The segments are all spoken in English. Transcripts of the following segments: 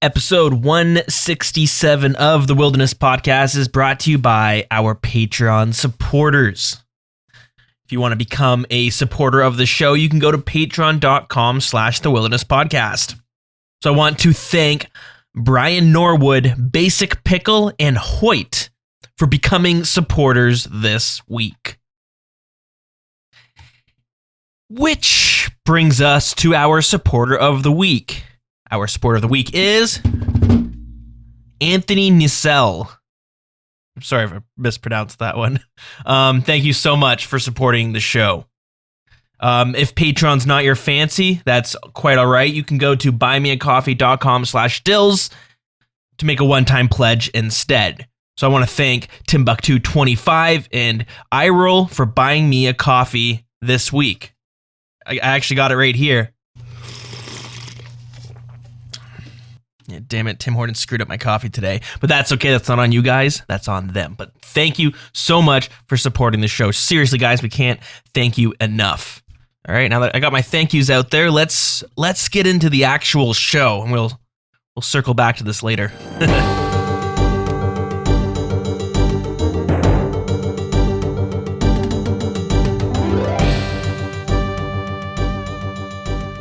Episode 167 of the Wilderness Podcast is brought to you by our Patreon supporters. If you want to become a supporter of the show, you can go to patreon.com/the Wilderness Podcast. So I want to thank Brian Norwood, Basic Pickle, and Hoyt for becoming supporters this week. Which brings us to our supporter of the week. Our supporter of the week is Anthony Nicelle. I'm sorry if I mispronounced that one. Thank you so much for supporting the show. If Patreon's not your fancy, that's quite all right. You can go to buymeacoffee.com/Dilz to make a one-time pledge instead. So I want to thank Timbuktu25 and iRoll for buying me a coffee this week. I actually got it right here. Yeah, damn it, Tim Hortons screwed up my coffee today. But that's okay, that's not on you guys, that's on them. But thank you so much for supporting the show. Seriously, guys, we can't thank you enough. All right, now that I got my thank yous out there, let's get into the actual show, and we'll circle back to this later.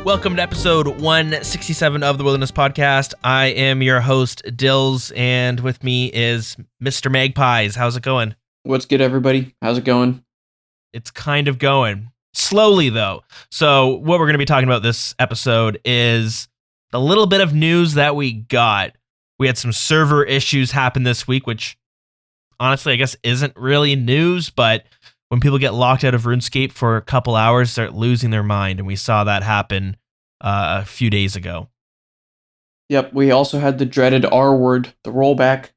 Welcome to episode 167 of the Wilderness Podcast. I am your host, Dilz, and with me is Mr. Magpies. How's it going? What's good, everybody? How's it going? It's kind of going. Slowly, though. So what we're going to be talking about this episode is the little bit of news that we got. We had some server issues happen this week, which honestly, I guess isn't really news, but when people get locked out of RuneScape for a couple hours, start losing their mind, and we saw that happen a few days ago. Yep, we also had the dreaded R word, the rollback.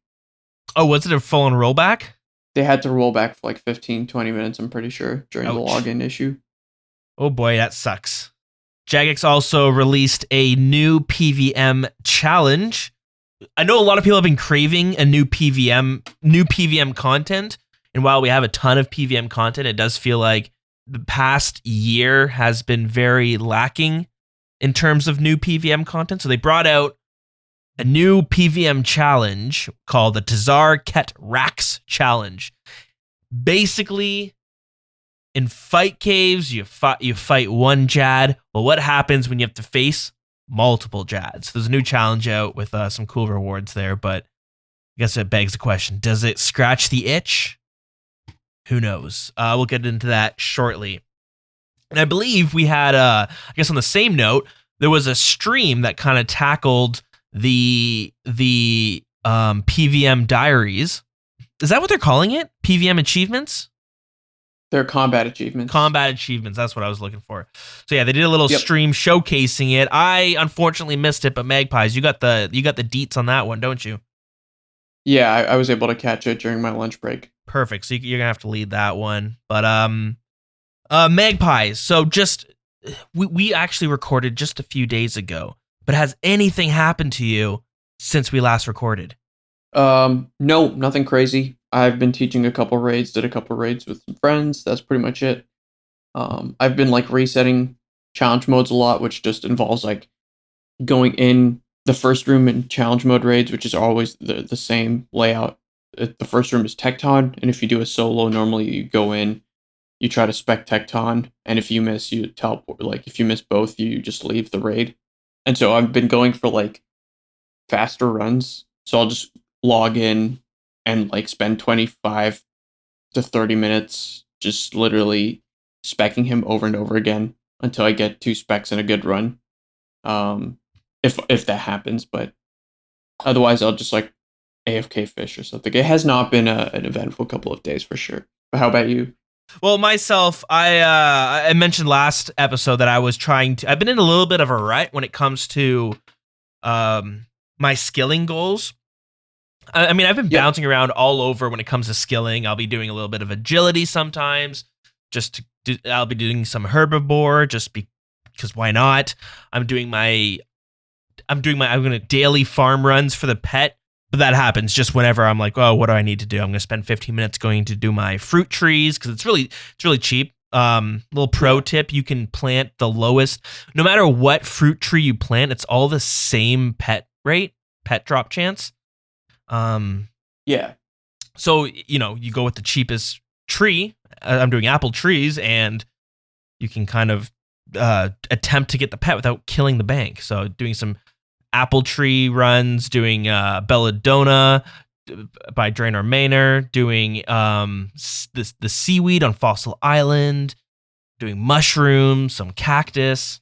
Oh, was it a full-on rollback? They had to roll back for like 15, 20 minutes, I'm pretty sure, during the login issue. Oh boy, that sucks. Jagex also released a new PVM challenge. I know a lot of people have been craving a new PVM content. And while we have a ton of PVM content, it does feel like the past year has been very lacking in terms of new PVM content. So they brought out a new PVM challenge called the Tazar Ket Rax Challenge. Basically, in fight caves, you fight one Jad. Well, what happens when you have to face multiple Jads? There's a new challenge out with some cool rewards there, but I guess it begs the question, does it scratch the itch? Who knows? We'll get into that shortly. And I believe we had, I guess on the same note, there was a stream that kind of tackled the PVM diaries. Is that what they're calling it? PVM achievements? They're combat achievements. Combat achievements, that's what I was looking for. So yeah, they did a little stream showcasing it. I unfortunately missed it, but Magpies, you got the deets on that one, don't you? Yeah, I was able to catch it during my lunch break. Perfect. So you're gonna have to lead that one. But Magpies. So just we actually recorded just a few days ago. But has anything happened to you since we last recorded? No, nothing crazy. I've been teaching a couple raids, did a couple raids with some friends. That's pretty much it. I've been like resetting challenge modes a lot, which just involves like going in the first room in challenge mode raids, which is always the same layout. The first room is Tecton, and if you do a solo, normally you go in, you try to spec Tecton, and if you miss, you teleport. Like, if you miss both, you just leave the raid. And so I've been going for, like, faster runs, so I'll just log in and, like, spend 25 to 30 minutes just literally specking him over and over again until I get 2 specs in a good run. If that happens, but otherwise I'll just, like, AFK fish or something. It has not been an eventful couple of days for sure. But how about you? Well, myself, I mentioned last episode that I've been in a little bit of a rut when it comes to my skilling goals. I mean, I've been bouncing around all over when it comes to skilling. I'll be doing a little bit of agility sometimes. I'll be doing some herbivore just because why not? I'm doing daily farm runs for the pet. But that happens just whenever I'm like, oh, what do I need to do? I'm going to spend 15 minutes going to do my fruit trees because it's really cheap. Little pro tip, you can plant the lowest, no matter what fruit tree you plant, it's all the same pet rate. pet drop chance. Yeah. So, you go with the cheapest tree. I'm doing apple trees, and you can kind of attempt to get the pet without killing the bank. So doing some apple tree runs, doing Belladonna by Draenor Manor, doing the seaweed on Fossil Island, doing mushrooms, some cactus.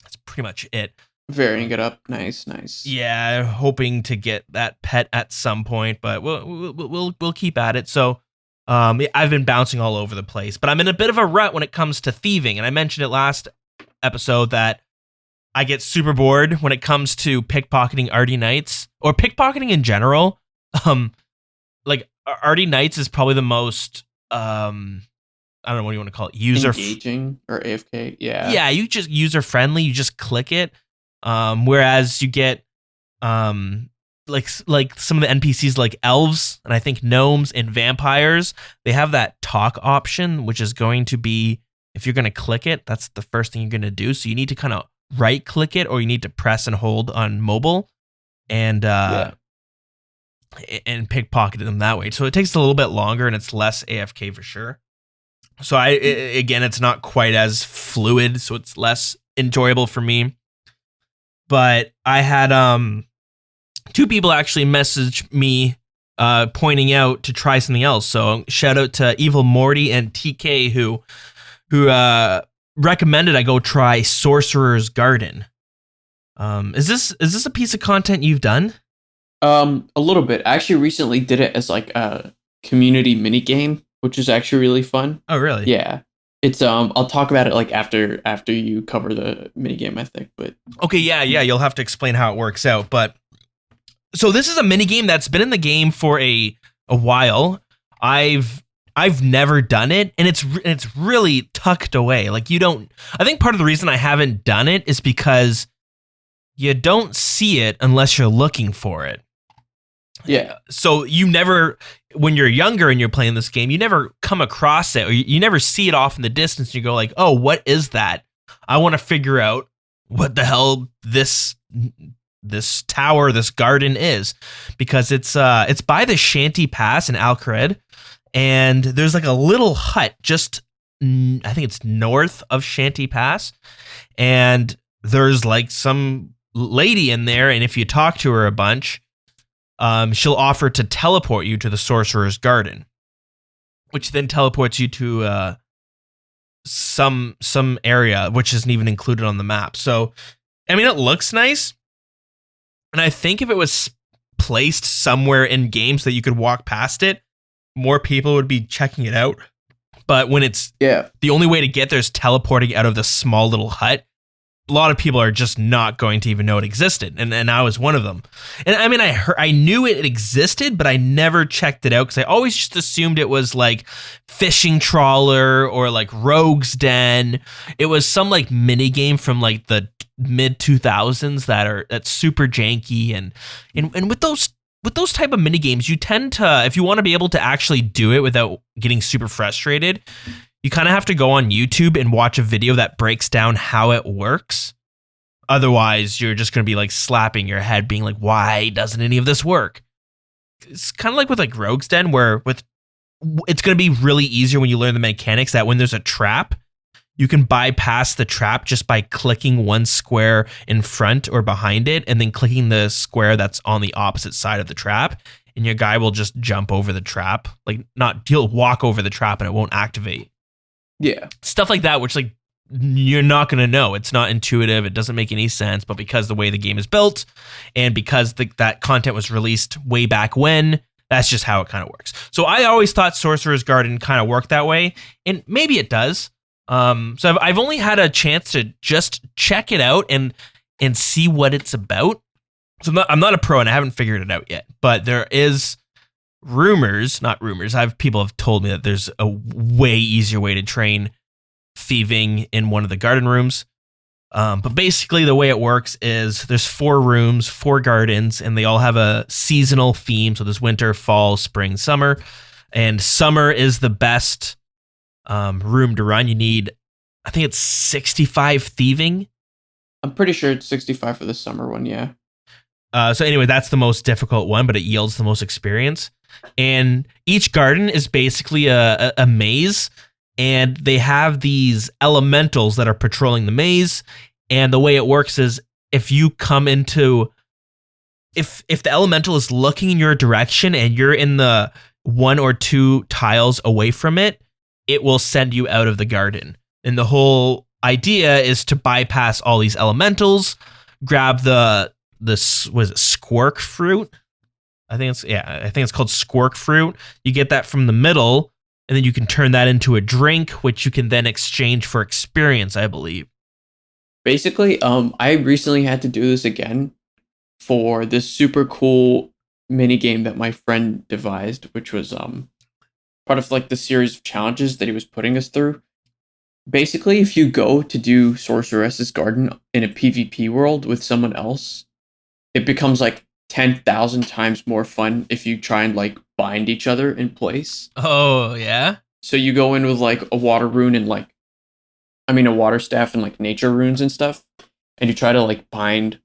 That's pretty much it. Varying it up. Nice. Yeah, hoping to get that pet at some point, but we'll keep at it. So I've been bouncing all over the place, but I'm in a bit of a rut when it comes to thieving. And I mentioned it last episode that I get super bored when it comes to pickpocketing Artie Knights or pickpocketing in general. Like Artie Knights is probably the most, I don't know what you want to call it, engaging or AFK. Yeah. Yeah. You just user friendly. You just click it. Whereas you get, like some of the NPCs like elves and I think gnomes and vampires, they have that talk option, which is going to be, if you're going to click it, that's the first thing you're going to do. So you need to kind of right click it, or you need to press and hold on mobile and pickpocket them that way. So it takes a little bit longer and it's less AFK for sure. So again, it's not quite as fluid, so it's less enjoyable for me. But I had, two people actually messaged me pointing out to try something else. So shout out to Evil Morty and TK who recommended I go try Sorcerer's Garden. Is this a piece of content you've done? A little bit. I actually recently did it as like a community mini game, which is actually really fun. Oh, really? Yeah. It's I'll talk about it like after you cover the mini game, I think. But okay, yeah, you'll have to explain how it works out. But so this is a mini game that's been in the game for a while. I've never done it, and it's really tucked away. Like I think part of the reason I haven't done it is because you don't see it unless you're looking for it. Yeah. So you never, when you're younger and you're playing this game, you never come across it, or you never see it off in the distance. And you go like, oh, what is that? I want to figure out what the hell this tower, this garden is, because it's by the Shanty Pass in Alcred, and there's like a little hut just, I think it's north of Shanty Pass, and there's like some lady in there, and if you talk to her a bunch, she'll offer to teleport you to the Sorcerer's Garden, which then teleports you to some area which isn't even included on the map. So, I mean, it looks nice, and I think if it was placed somewhere in games that you could walk past it, more people would be checking it out. But when it's the only way to get there is teleporting out of the small little hut, a lot of people are just not going to even know it existed, and I was one of them. And I mean, I knew it existed, but I never checked it out because I always just assumed it was like Fishing Trawler or like Rogue's Den. It was some like mini game from like the mid 2000s that's super janky, and with those type of mini games, you tend to, if you want to be able to actually do it without getting super frustrated, you kind of have to go on YouTube and watch a video that breaks down how it works. Otherwise, you're just going to be like slapping your head being like, why doesn't any of this work? It's kind of like with like Rogue's Den, where it's going to be really easier when you learn the mechanics that when there's a trap, you can bypass the trap just by clicking one square in front or behind it and then clicking the square that's on the opposite side of the trap. And your guy will just jump over the trap. He'll walk over the trap and it won't activate. Yeah. Stuff like that, which like you're not going to know. It's not intuitive. It doesn't make any sense. But because the way the game is built and because that content was released way back when, that's just how it kind of works. So I always thought Sorcerer's Garden kind of worked that way. And maybe it does. So I've only had a chance to just check it out and see what it's about. So I'm not a pro and I haven't figured it out yet. But there is not rumors. People have told me that there's a way easier way to train thieving in one of the garden rooms. But basically the way it works is there's 4 rooms, 4 gardens, and they all have a seasonal theme. So there's winter, fall, spring, summer, and summer is the best room to run. You need, I think it's 65 thieving. I'm pretty sure it's 65 for the summer one. Yeah. So anyway, that's the most difficult one, but it yields the most experience. And each garden is basically a maze, and they have these elementals that are patrolling the maze. And the way it works is if you come into, if the elemental is looking in your direction and you're in the 1 or 2 tiles away from it, it will send you out of the garden. And the whole idea is to bypass all these elementals, grab the was it squirk fruit? I think it's called squirk fruit. You get that from the middle, and then you can turn that into a drink, which you can then exchange for experience, I believe. Basically, I recently had to do this again for this super cool mini game that my friend devised, which was part of like the series of challenges that he was putting us through. Basically, if you go to do Sorceress's Garden in a PvP world with someone else, it becomes like 10,000 times more fun if you try and like bind each other in place. Oh, yeah? So you go in with like a water rune and a water staff and like nature runes and stuff, and you try to like bind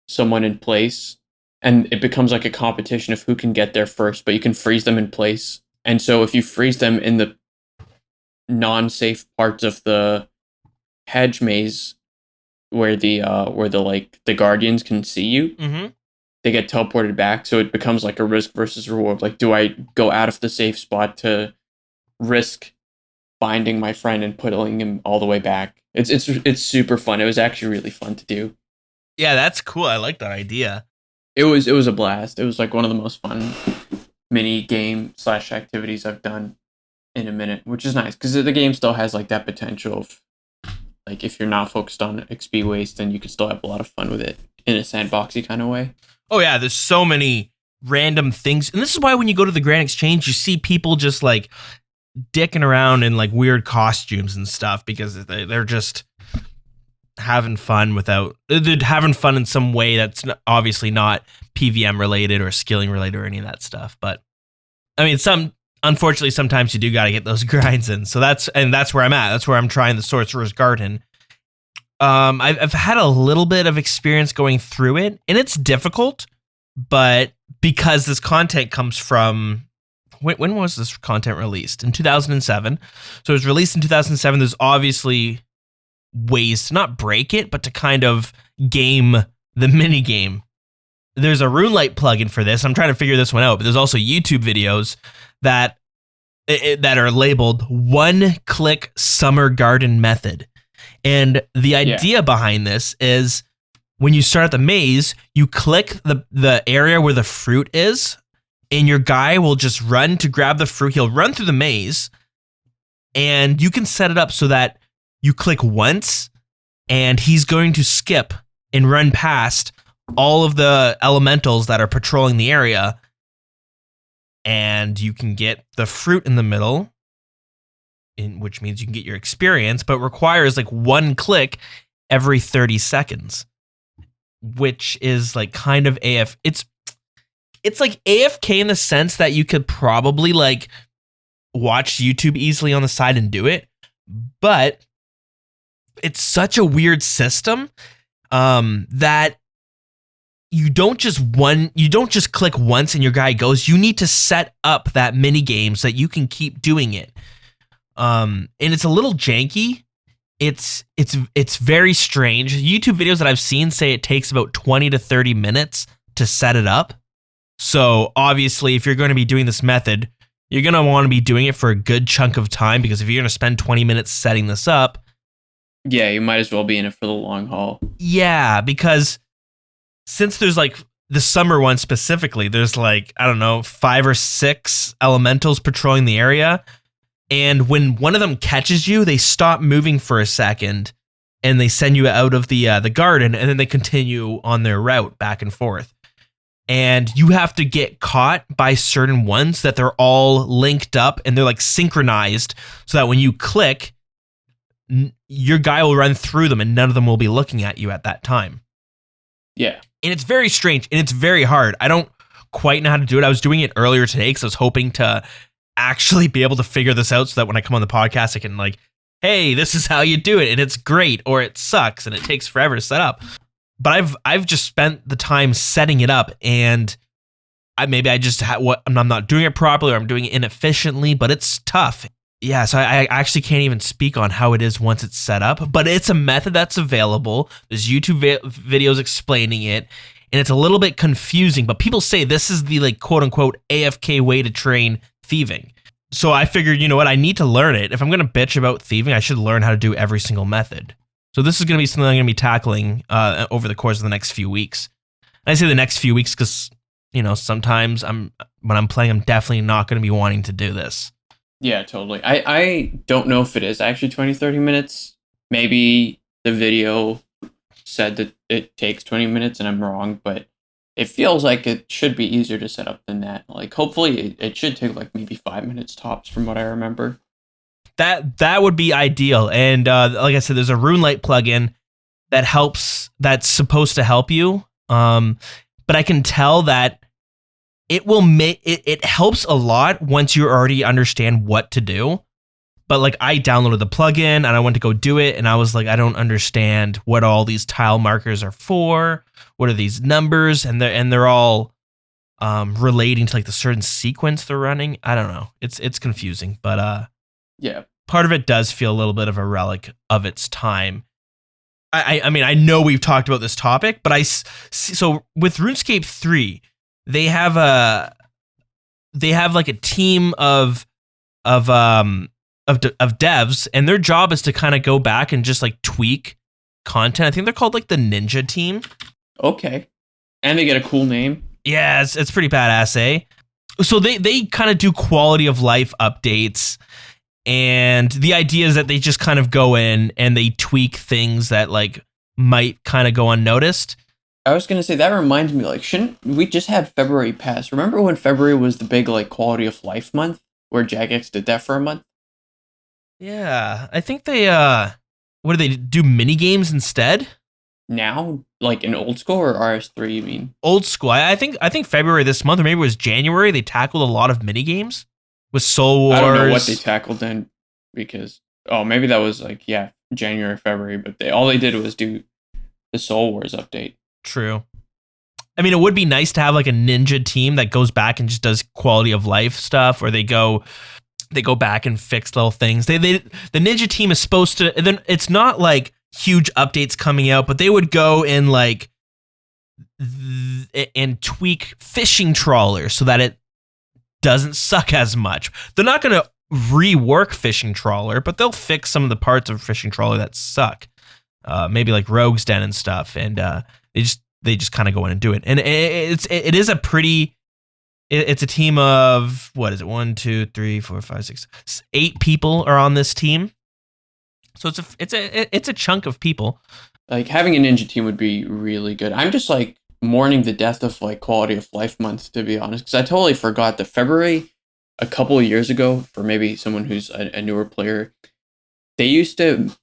someone in place, and it becomes like a competition of who can get there first, but you can freeze them in place. And so if you freeze them in the non-safe parts of the hedge maze where the guardians can see you, they get teleported back. So it becomes like a risk versus reward. Like, do I go out of the safe spot to risk binding my friend and putting him all the way back? It's super fun. It was actually really fun to do. Yeah, that's cool. I like that idea. It was a blast. It was like one of the most fun mini game / activities I've done in a minute, which is nice because the game still has like that potential of like, if you're not focused on XP waste, then you can still have a lot of fun with it in a sandboxy kind of way. Oh yeah, there's so many random things. And this is why when you go to the Grand Exchange, you see people just like dicking around in like weird costumes and stuff, because they're just having fun they're having fun in some way that's obviously not PVM related or skilling related or any of that stuff. But I mean, unfortunately, sometimes you do got to get those grinds in. So that's where I'm at. That's where I'm trying the Sorcerer's Garden. I've had a little bit of experience going through it, and it's difficult, but because this content comes from, when was this content released? In 2007. So it was released in 2007. There's obviously ways to not break it, but to kind of game the mini game. There's a RuneLite plugin for this. I'm trying to figure this one out, but there's also YouTube videos that are labeled one-click summer garden method. And the idea behind this is when you start the maze, you click the area where the fruit is, and your guy will just run to grab the fruit. He'll run through the maze, and you can set it up so that you click once, and he's going to skip and run past all of the elementals that are patrolling the area, and you can get the fruit in the middle, which means you can get your experience, but requires like one click every 30 seconds, which is like kind of it's like AFK in the sense that you could probably like watch YouTube easily on the side and do it, but it's such a weird system that you don't just click once and your guy goes. You need to set up that mini game so that you can keep doing it. And it's a little janky. It's very strange. YouTube videos that I've seen say it takes about 20 to 30 minutes to set it up. So obviously, if you're going to be doing this method, you're going to want to be doing it for a good chunk of time, because if you're going to spend 20 minutes setting this up, yeah, you might as well be in it for the long haul. Yeah, because since there's like the summer one specifically, there's like, I don't know, 5 or 6 elementals patrolling the area. And when one of them catches you, they stop moving for a second and they send you out of the garden, and then they continue on their route back and forth. And you have to get caught by certain ones that they're all linked up and they're like synchronized, so that when you click, your guy will run through them and none of them will be looking at you at that time. Yeah. And it's very strange and it's very hard. I don't quite know how to do it. I was doing it earlier today because I was hoping to actually be able to figure this out so that when I come on the podcast, I can like, hey, this is how you do it, and it's great, or it sucks and it takes forever to set up. but I've just spent the time setting it up, and I'm not doing it properly, or I'm doing it inefficiently, but it's tough. Yeah, so I actually can't even speak on how it is once it's set up, but it's a method that's available. There's YouTube videos explaining it, and it's a little bit confusing, but people say this is the like quote unquote AFK way to train thieving. So I figured, you know what, I need to learn it. If I'm going to bitch about thieving, I should learn how to do every single method. So this is going to be something I'm going to be tackling over the course of the next few weeks. And I say the next few weeks because, you know, sometimes when I'm playing, I'm definitely not going to be wanting to do this. Yeah, totally. I don't know if it is actually 20, 30 minutes. Maybe the video said that it takes 20 minutes and I'm wrong, but it feels like it should be easier to set up than that. Like, hopefully it should take like maybe 5 minutes tops from what I remember. That would be ideal. And like I said, there's a RuneLite plugin that's supposed to help you. But I can tell that it will make it helps a lot once you already understand what to do. But like, I downloaded the plugin and I went to go do it, and I was like, I don't understand what all these tile markers are for. What are these numbers? And they're all relating to like the certain sequence they're running. I don't know. It's confusing, but yeah, part of it does feel a little bit of a relic of its time. I mean, I know we've talked about this topic, but so with RuneScape 3, they have like a team of devs, and their job is to kind of go back and just like tweak content. I think they're called like the Ninja Team. Okay. And they get a cool name. Yeah, it's pretty badass, eh? So they kind of do quality of life updates, and the idea is that they just kind of go in and they tweak things that like might kind of go unnoticed. I was going to say, that reminds me, like, shouldn't we just had February pass? Remember when February was the big like quality of life month where Jagex did that for a month? Yeah, I think they what do they do, mini games instead? Now, like in old school or RS3, you mean? Old school. I think February this month, or maybe it was January, they tackled a lot of mini games with Soul Wars. I don't know what they tackled then, because maybe that was like January, February, but all they did was do the Soul Wars update. True. I mean, it would be nice to have like a ninja team that goes back and just does quality of life stuff, or they go back and fix little things. The ninja team is supposed to, and then it's not like huge updates coming out, but they would go and like and tweak fishing trawlers so that it doesn't suck as much. They're not going to rework fishing trawler, but they'll fix some of the parts of fishing trawler that suck. Maybe like Rogue's Den and stuff, and they just kind of go in and do it. And it is a pretty. It's a team of, what is it? 1, 2, 3, 4, 5, 6, 8 people are on this team. So it's a chunk of people. Like, having a ninja team would be really good. I'm just like mourning the death of like quality of life month, to be honest, because I totally forgot that February a couple of years ago, for maybe someone who's a newer player, they used to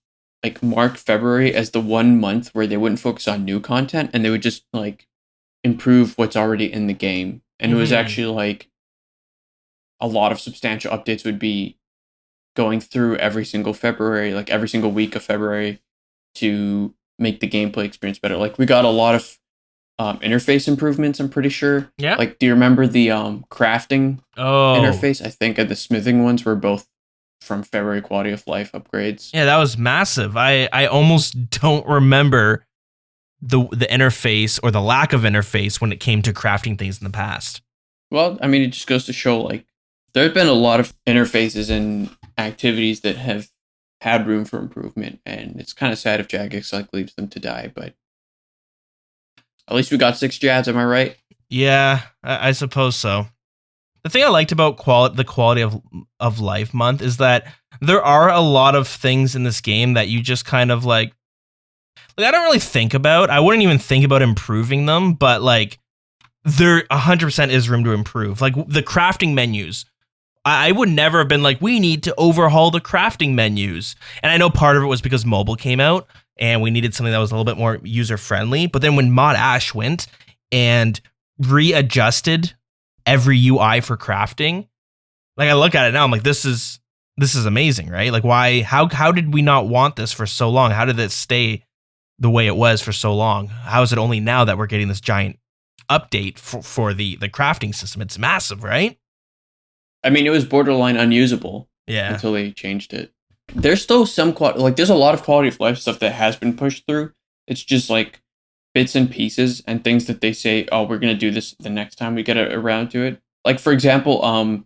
like mark February as the one month where they wouldn't focus on new content, and they would just like improve what's already in the game. And it was actually like a lot of substantial updates would be going through every single February, like every single week of February, to make the gameplay experience better. Like, we got a lot of interface improvements, I'm pretty sure. Yeah. Like, do you remember the crafting interface? I think the smithing ones were both from February quality of life upgrades. Yeah, that was massive. I almost don't remember the interface or the lack of interface when it came to crafting things in the past. Well, I mean, it just goes to show, like, there have been a lot of interfaces and activities that have had room for improvement, and it's kind of sad if Jagex like leaves them to die, but at least we got 6 Jads, am I right? Yeah, I suppose so. The thing I liked about the quality of life month is that there are a lot of things in this game that you just kind of like I don't really think about. I wouldn't even think about improving them, but like there 100% is room to improve. Like the crafting menus. I would never have been like, we need to overhaul the crafting menus. And I know part of it was because mobile came out and we needed something that was a little bit more user-friendly. But then when Mod Ash went and readjusted every UI for crafting, like I look at it now, I'm like, this is amazing, right? Like how did we not want this for so long? How did this stay the way it was for so long? How is it only now that we're getting this giant update for the crafting system? It's massive, right? I mean, it was borderline unusable until they changed it. There's still some there's a lot of quality of life stuff that has been pushed through. It's just like bits and pieces and things that they say, oh, we're gonna do this the next time we get around to it. Like, for example,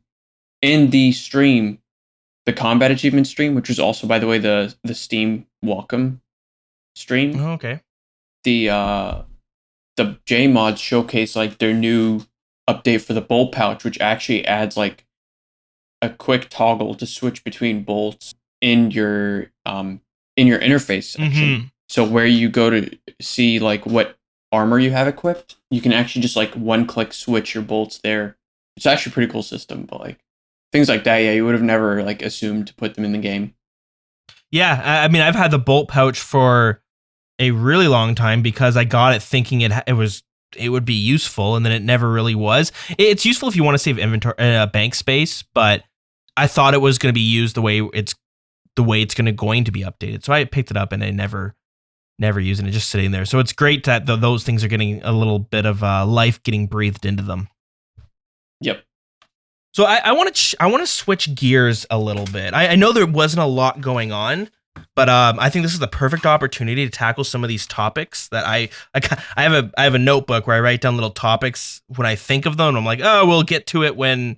in the stream, the combat achievement stream, which was also, by the way, the Steam welcome stream. Oh, okay. The J mods showcase like their new update for the bolt pouch, which actually adds like a quick toggle to switch between bolts in your interface section. So where you go to see like what armor you have equipped, you can actually just like one click switch your bolts there. It's actually a pretty cool system, but like things like that, yeah, you would have never like assumed to put them in the game. Yeah, I mean, I've had the bolt pouch for a really long time because I got it thinking it would be useful, and then it never really was. It's useful if you want to save inventory bank space, but I thought it was going to be used the way it's going to be updated. So I picked it up and I never used it. It's just sitting there. So it's great that those things are getting a little bit of life getting breathed into them. Yep. So I want to switch gears a little bit. I know there wasn't a lot going on, but I think this is the perfect opportunity to tackle some of these topics that I have a notebook where I write down little topics when I think of them. And I'm like, oh, we'll get to it whenever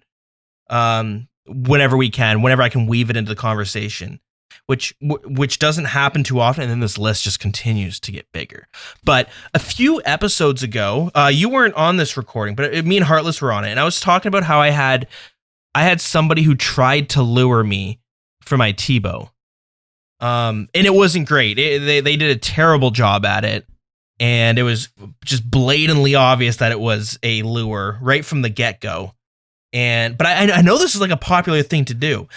we can, whenever I can weave it into the conversation, which doesn't happen too often. And then this list just continues to get bigger. But a few episodes ago, you weren't on this recording, but me and Heartless were on it. And I was talking about how I had somebody who tried to lure me for my T-bow. And it wasn't great. They did a terrible job at it. And it was just blatantly obvious that it was a lure right from the get-go. But I know this is like a popular thing to do.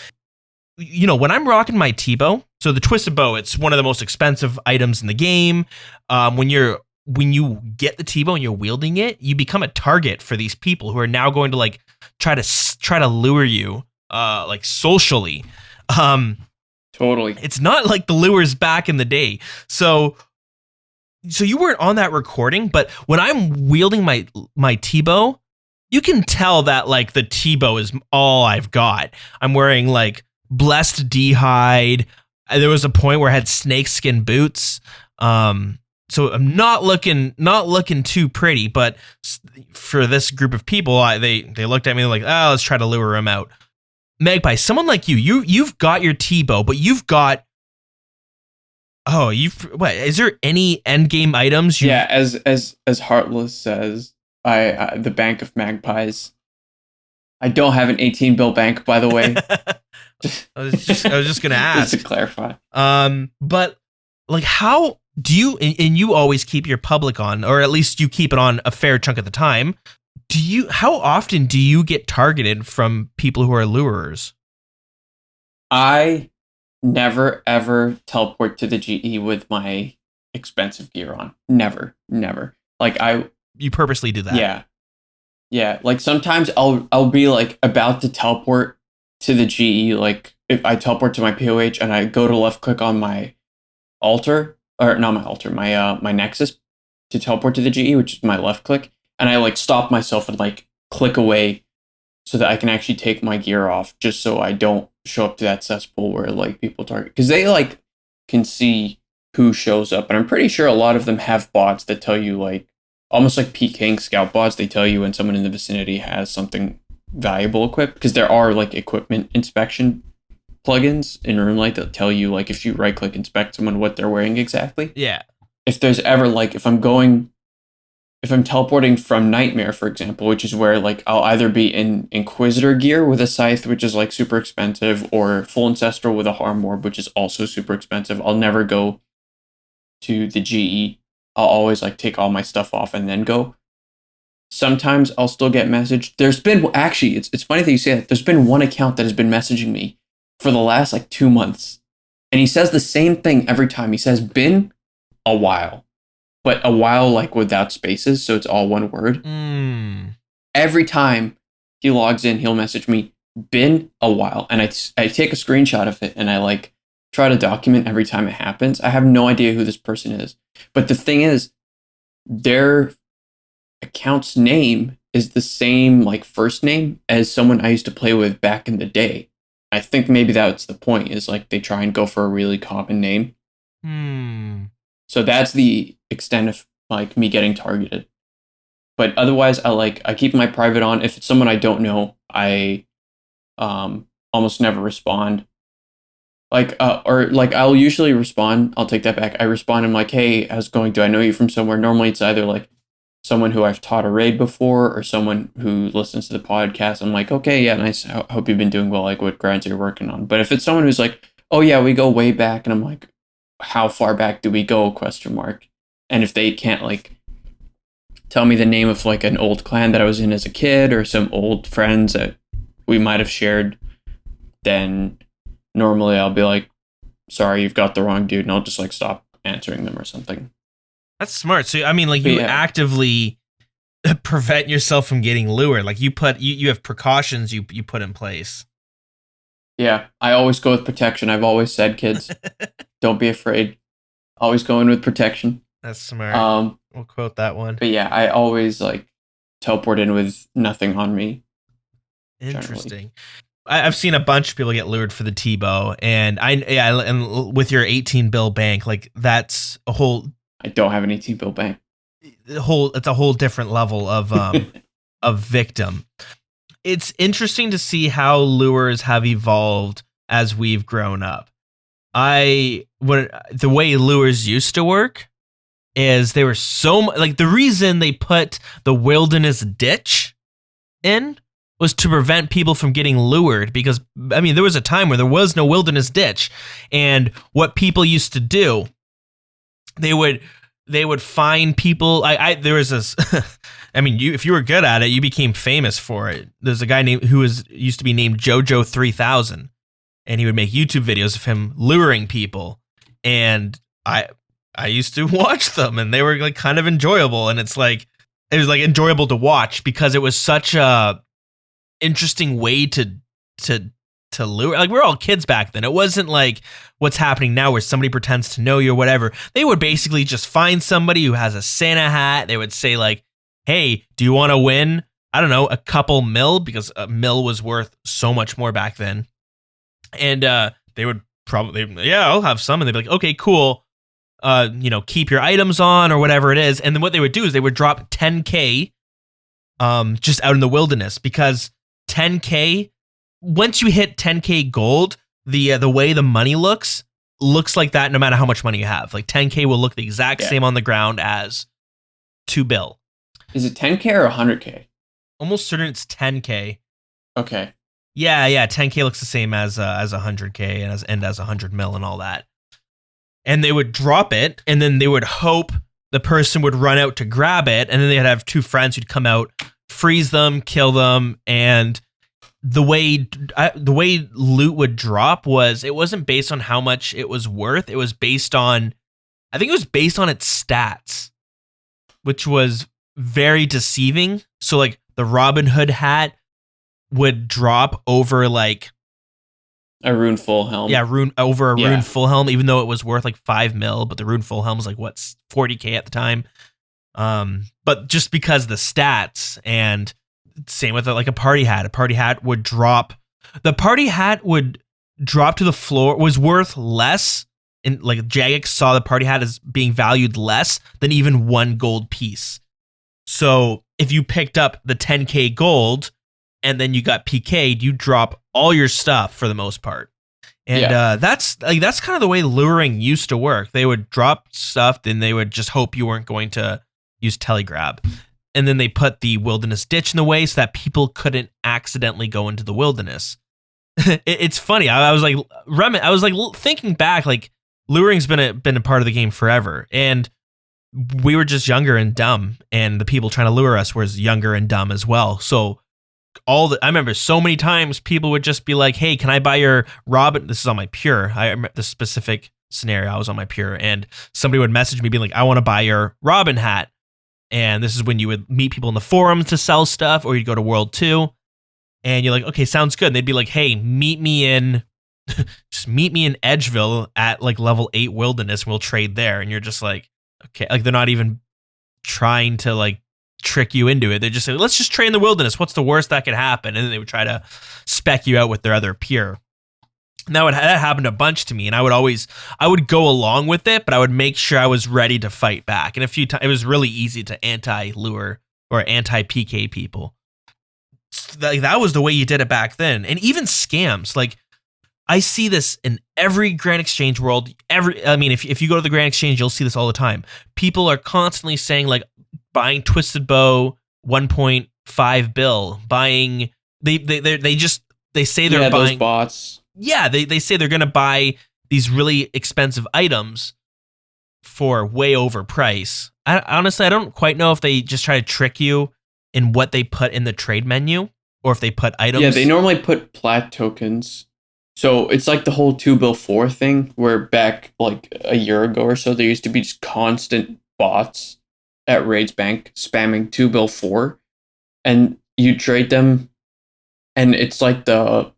You know, when I'm rocking my T-bow, so the twisted bow, it's one of the most expensive items in the game. When you get the T-bow and you're wielding it, you become a target for these people who are now going to like try to lure you, like socially. Totally. It's not like the lures back in the day. So you weren't on that recording, but when I'm wielding my T-bow, you can tell that like the T-bow is all I've got. I'm wearing like blessed D-hide. There was a point where I had snakeskin boots. So I'm not looking too pretty, but for this group of people, they looked at me like, oh, let's try to lure him out. Magpie, someone like you've got your T-bow, but you've got is there any end game items? Yeah, as Heartless says, I the Bank of Magpies. I don't have an 18-bill bank, by the way. I was just gonna ask. Just to clarify. But like, how do you? And you always keep your public on, or at least you keep it on a fair chunk at the time. How often do you get targeted from people who are lurers? I never ever teleport to the GE with my expensive gear on. Never. Like you purposely do that. Yeah. Like sometimes I'll be like about to teleport to the GE. Like if I teleport to my POH and I go to left click on my altar, or not my altar, my Nexus to teleport to the GE, which is my left click. And I like stop myself and like click away so that I can actually take my gear off, just so I don't show up to that cesspool where like people target, because they like can see who shows up. And I'm pretty sure a lot of them have bots that tell you, like almost like PKing scout bots. They tell you when someone in the vicinity has something valuable equipped, because there are like equipment inspection plugins in RuneLite that tell you like if you right click inspect someone what they're wearing exactly. Yeah. If there's ever like if I'm teleporting from Nightmare, for example, which is where like I'll either be in Inquisitor gear with a scythe, which is like super expensive, or full Ancestral with a harm orb, which is also super expensive. I'll never go to the GE. I'll always like take all my stuff off and then go. Sometimes I'll still get messaged. There's been actually, it's funny that you say that. There's been one account that has been messaging me for the last like 2 months, and he says the same thing every time. He says, "Been a while." But a while like without spaces, so it's all one word. Every time he logs in, he'll message me, "Been a while," and I take a screenshot of it and I like try to document every time it happens. I have no idea who this person is. But the thing is, their account's name is the same like first name as someone I used to play with back in the day. I think maybe that's the point, is like they try and go for a really common name. So that's the extent of like me getting targeted. But otherwise, I keep my private on. If it's someone I don't know, I almost never respond. I'll usually respond. I'll take that back. I respond. I'm like, hey, how's it going? Do I know you from somewhere? Normally, it's either like someone who I've taught a raid before or someone who listens to the podcast. I'm like, okay, yeah, nice. Hope you've been doing well. Like what grinds you're working on. But if it's someone who's like, oh yeah, we go way back, and I'm like, how far back do we go? ? And if they can't like tell me the name of like an old clan that I was in as a kid or some old friends that we might have shared, then normally I'll be like, sorry, you've got the wrong dude, and I'll just like stop answering them or something. That's smart. So I mean, like you actively prevent yourself from getting lured. Like you have precautions you put in place. Yeah, I always go with protection. I've always said, kids, don't be afraid. Always go in with protection. That's smart. We'll quote that one. But yeah, I always like teleport in with nothing on me. Interesting. Generally. I've seen a bunch of people get lured for the T-bow, and and with your 18 bill bank, like that's a whole. I don't have an 18 bill bank. It's a whole different level of of victim. It's interesting to see how lures have evolved as we've grown up. The way lures used to work is they were like the reason they put the wilderness ditch in was to prevent people from getting lured, because I mean there was a time where there was no wilderness ditch, and what people used to do, they would find people. There was this. I mean, if you were good at it, you became famous for it. There's a guy used to be named JoJo 3000, and he would make YouTube videos of him luring people, and I used to watch them, and they were like kind of enjoyable, and it was like enjoyable to watch because it was such a interesting way to lure. Like, we're all kids back then. It wasn't like what's happening now where somebody pretends to know you or whatever. They would basically just find somebody who has a Santa hat. They would say like, hey, do you want to win, I don't know, a couple mil, because a mil was worth so much more back then. And they would probably, yeah, I'll have some. And they'd be like, okay, cool. Keep your items on or whatever it is. And then what they would do is they would drop 10K just out in the wilderness, because 10K, once you hit 10K gold, the way the money looks like that no matter how much money you have. Like 10K will look the exact same on the ground as 2 bill. Is it 10K or 100K? Almost certain it's 10K. Okay. Yeah, 10K looks the same as 100K and as 100 mil and all that. And they would drop it, and then they would hope the person would run out to grab it, and then they'd have 2 friends who'd come out, freeze them, kill them, and the way loot would drop it wasn't based on how much it was worth. It was based on, I think it was based on its stats, which was very deceiving. So like the Robin Hood hat would drop over like a rune full helm. Yeah, rune full helm, even though it was worth like 5 mil, but the rune full helm was like 40K at the time. But just because the stats, and same with like a party hat. A party hat would drop. The party hat would drop to the floor, was worth less. And like Jagex saw the party hat as being valued less than even 1 gold piece. So if you picked up the 10K gold and then you got PK'd, you drop all your stuff for the most part. And that's kind of the way luring used to work. They would drop stuff, then they would just hope you weren't going to use telegrab. And then they put the wilderness ditch in the way so that people couldn't accidentally go into the wilderness. It's funny. I was like thinking back, like luring's been a part of the game forever, and we were just younger and dumb, and the people trying to lure us was younger and dumb as well. So I remember so many times people would just be like, hey, can I buy your Robin? This is on my pure. I remember the specific scenario. I was on my pure, and somebody would message me being like, I want to buy your Robin hat. And this is when you would meet people in the forums to sell stuff, or you'd go to World 2, and you're like, okay, sounds good. And they'd be like, hey, meet me in just meet me in Edgeville at like level 8 wilderness. We'll trade there. And you're just like, okay, like they're not even trying to like trick you into it. They just say, let's just trade in the wilderness. What's the worst that could happen? And then they would try to spec you out with their other peer. And that happened a bunch to me, and I would go along with it, but I would make sure I was ready to fight back. And a few times, it was really easy to anti-lure or anti-PK people. Like, that was the way you did it back then. And even scams, like I see this in every Grand Exchange world. If you go to the Grand Exchange, you'll see this all the time. People are constantly saying like buying Twisted Bow 1.5 bill, buying they say they're buying those bots. Yeah, they say they're going to buy these really expensive items for way over price. Honestly, I don't quite know if they just try to trick you in what they put in the trade menu or if they put items. Yeah, they normally put plat tokens. So it's like the whole 2 bill 4 thing where back like a year ago or so, there used to be just constant bots at Raids Bank spamming 2 bill 4. And you trade them and it's like the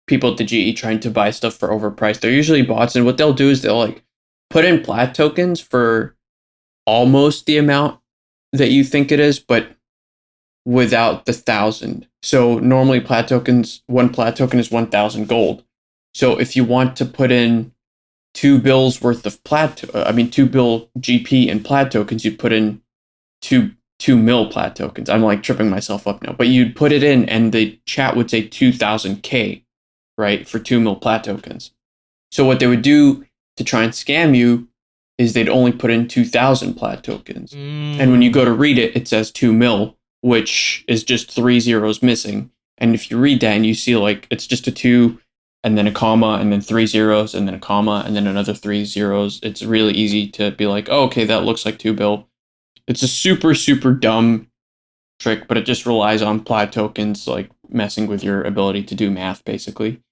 people at the GE trying to buy stuff for overpriced. They're usually bots, and what they'll do is they'll like put in plat tokens for almost the amount that you think it is, but without the 1,000. So normally one plat token is 1,000 gold. So if you want to put in 2 bills worth of 2 bill GP in plat tokens, you'd put in 2 mil plat tokens. I'm like tripping myself up now, but you'd put it in and the chat would say 2,000K. Right, for 2 mil plat tokens. So what they would do to try and scam you is they'd only put in 2,000 plat tokens. And when you go to read it, it says 2 mil, which is just 3 zeros missing. And if you read that and you see like it's just a 2 and then a comma and then 3 zeros and then a comma and then another 3 zeros, it's really easy to be like, oh, okay, that looks like 2 bill. It's a super, super dumb trick, but it just relies on plat tokens like messing with your ability to do math, basically.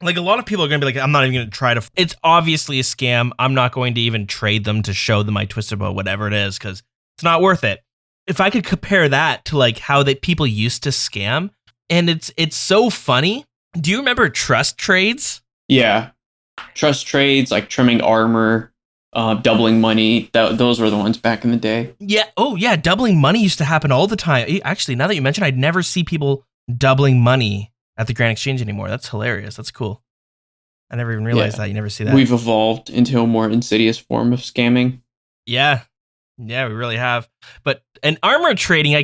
Like, a lot of people are going to be like, I'm not even going to try to... It's obviously a scam. I'm not going to even trade them to show them my Twisted Bow, whatever it is, because it's not worth it. If I could compare that to, like, how people used to scam, and it's so funny. Do you remember trust trades? Yeah. Trust trades, like trimming armor, doubling money. Those were the ones back in the day. Yeah. Oh, yeah. Doubling money used to happen all the time. Actually, now that you mention, I'd never see people doubling money at the Grand Exchange anymore. That's hilarious. That's cool. I never even realized that. You never see that. We've evolved into a more insidious form of scamming. Yeah. Yeah, we really have. But an armor trading,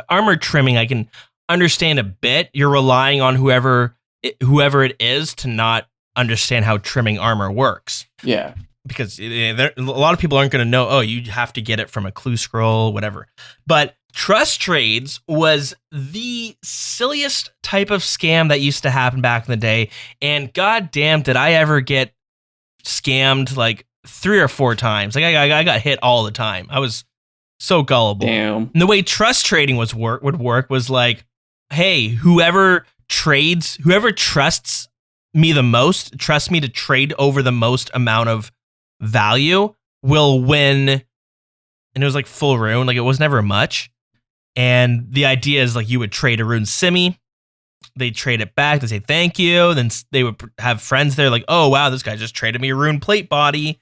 armor trimming, I can understand a bit. You're relying on whoever it is to not understand how trimming armor works. Yeah. Because a lot of people aren't going to know, oh, you have to get it from a clue scroll, whatever. But trust trades was the silliest type of scam that used to happen back in the day. And goddamn, did I ever get scammed like 3 or 4 times. Like I got hit all the time. I was so gullible. Damn. And the way trust trading would work was like, hey, whoever trusts me the most, trusts me to trade over the most amount of value will win. And it was like full rune. Like it was never much. And the idea is like you would trade a rune simi. They trade it back. They say thank you. Then they would have friends there like, oh, wow, this guy just traded me a rune plate body.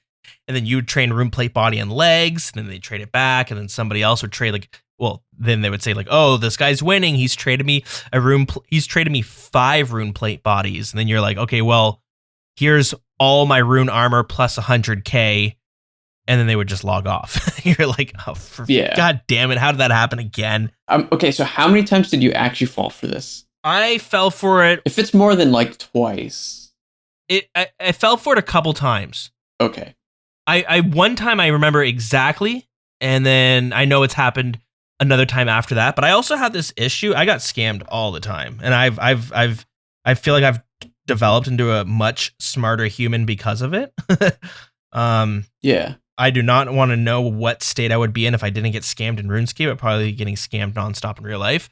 And then you would trade a rune plate body and legs. And then they trade it back. And then somebody else would trade then they would say like, oh, this guy's winning. He's traded me he's traded me 5 rune plate bodies. And then you're like, okay, well, here's all my rune armor plus 100K. And then they would just log off. You're like, oh, God damn it. How did that happen again? Okay, so how many times did you actually fall for this? I fell for it. If it's more than like twice. I fell for it a couple times. Okay. I one time I remember exactly. And then I know it's happened another time after that. But I also had this issue. I got scammed all the time. And I feel like I've developed into a much smarter human because of it. Yeah. I do not want to know what state I would be in if I didn't get scammed in RuneScape. I'd probably be getting scammed nonstop in real life.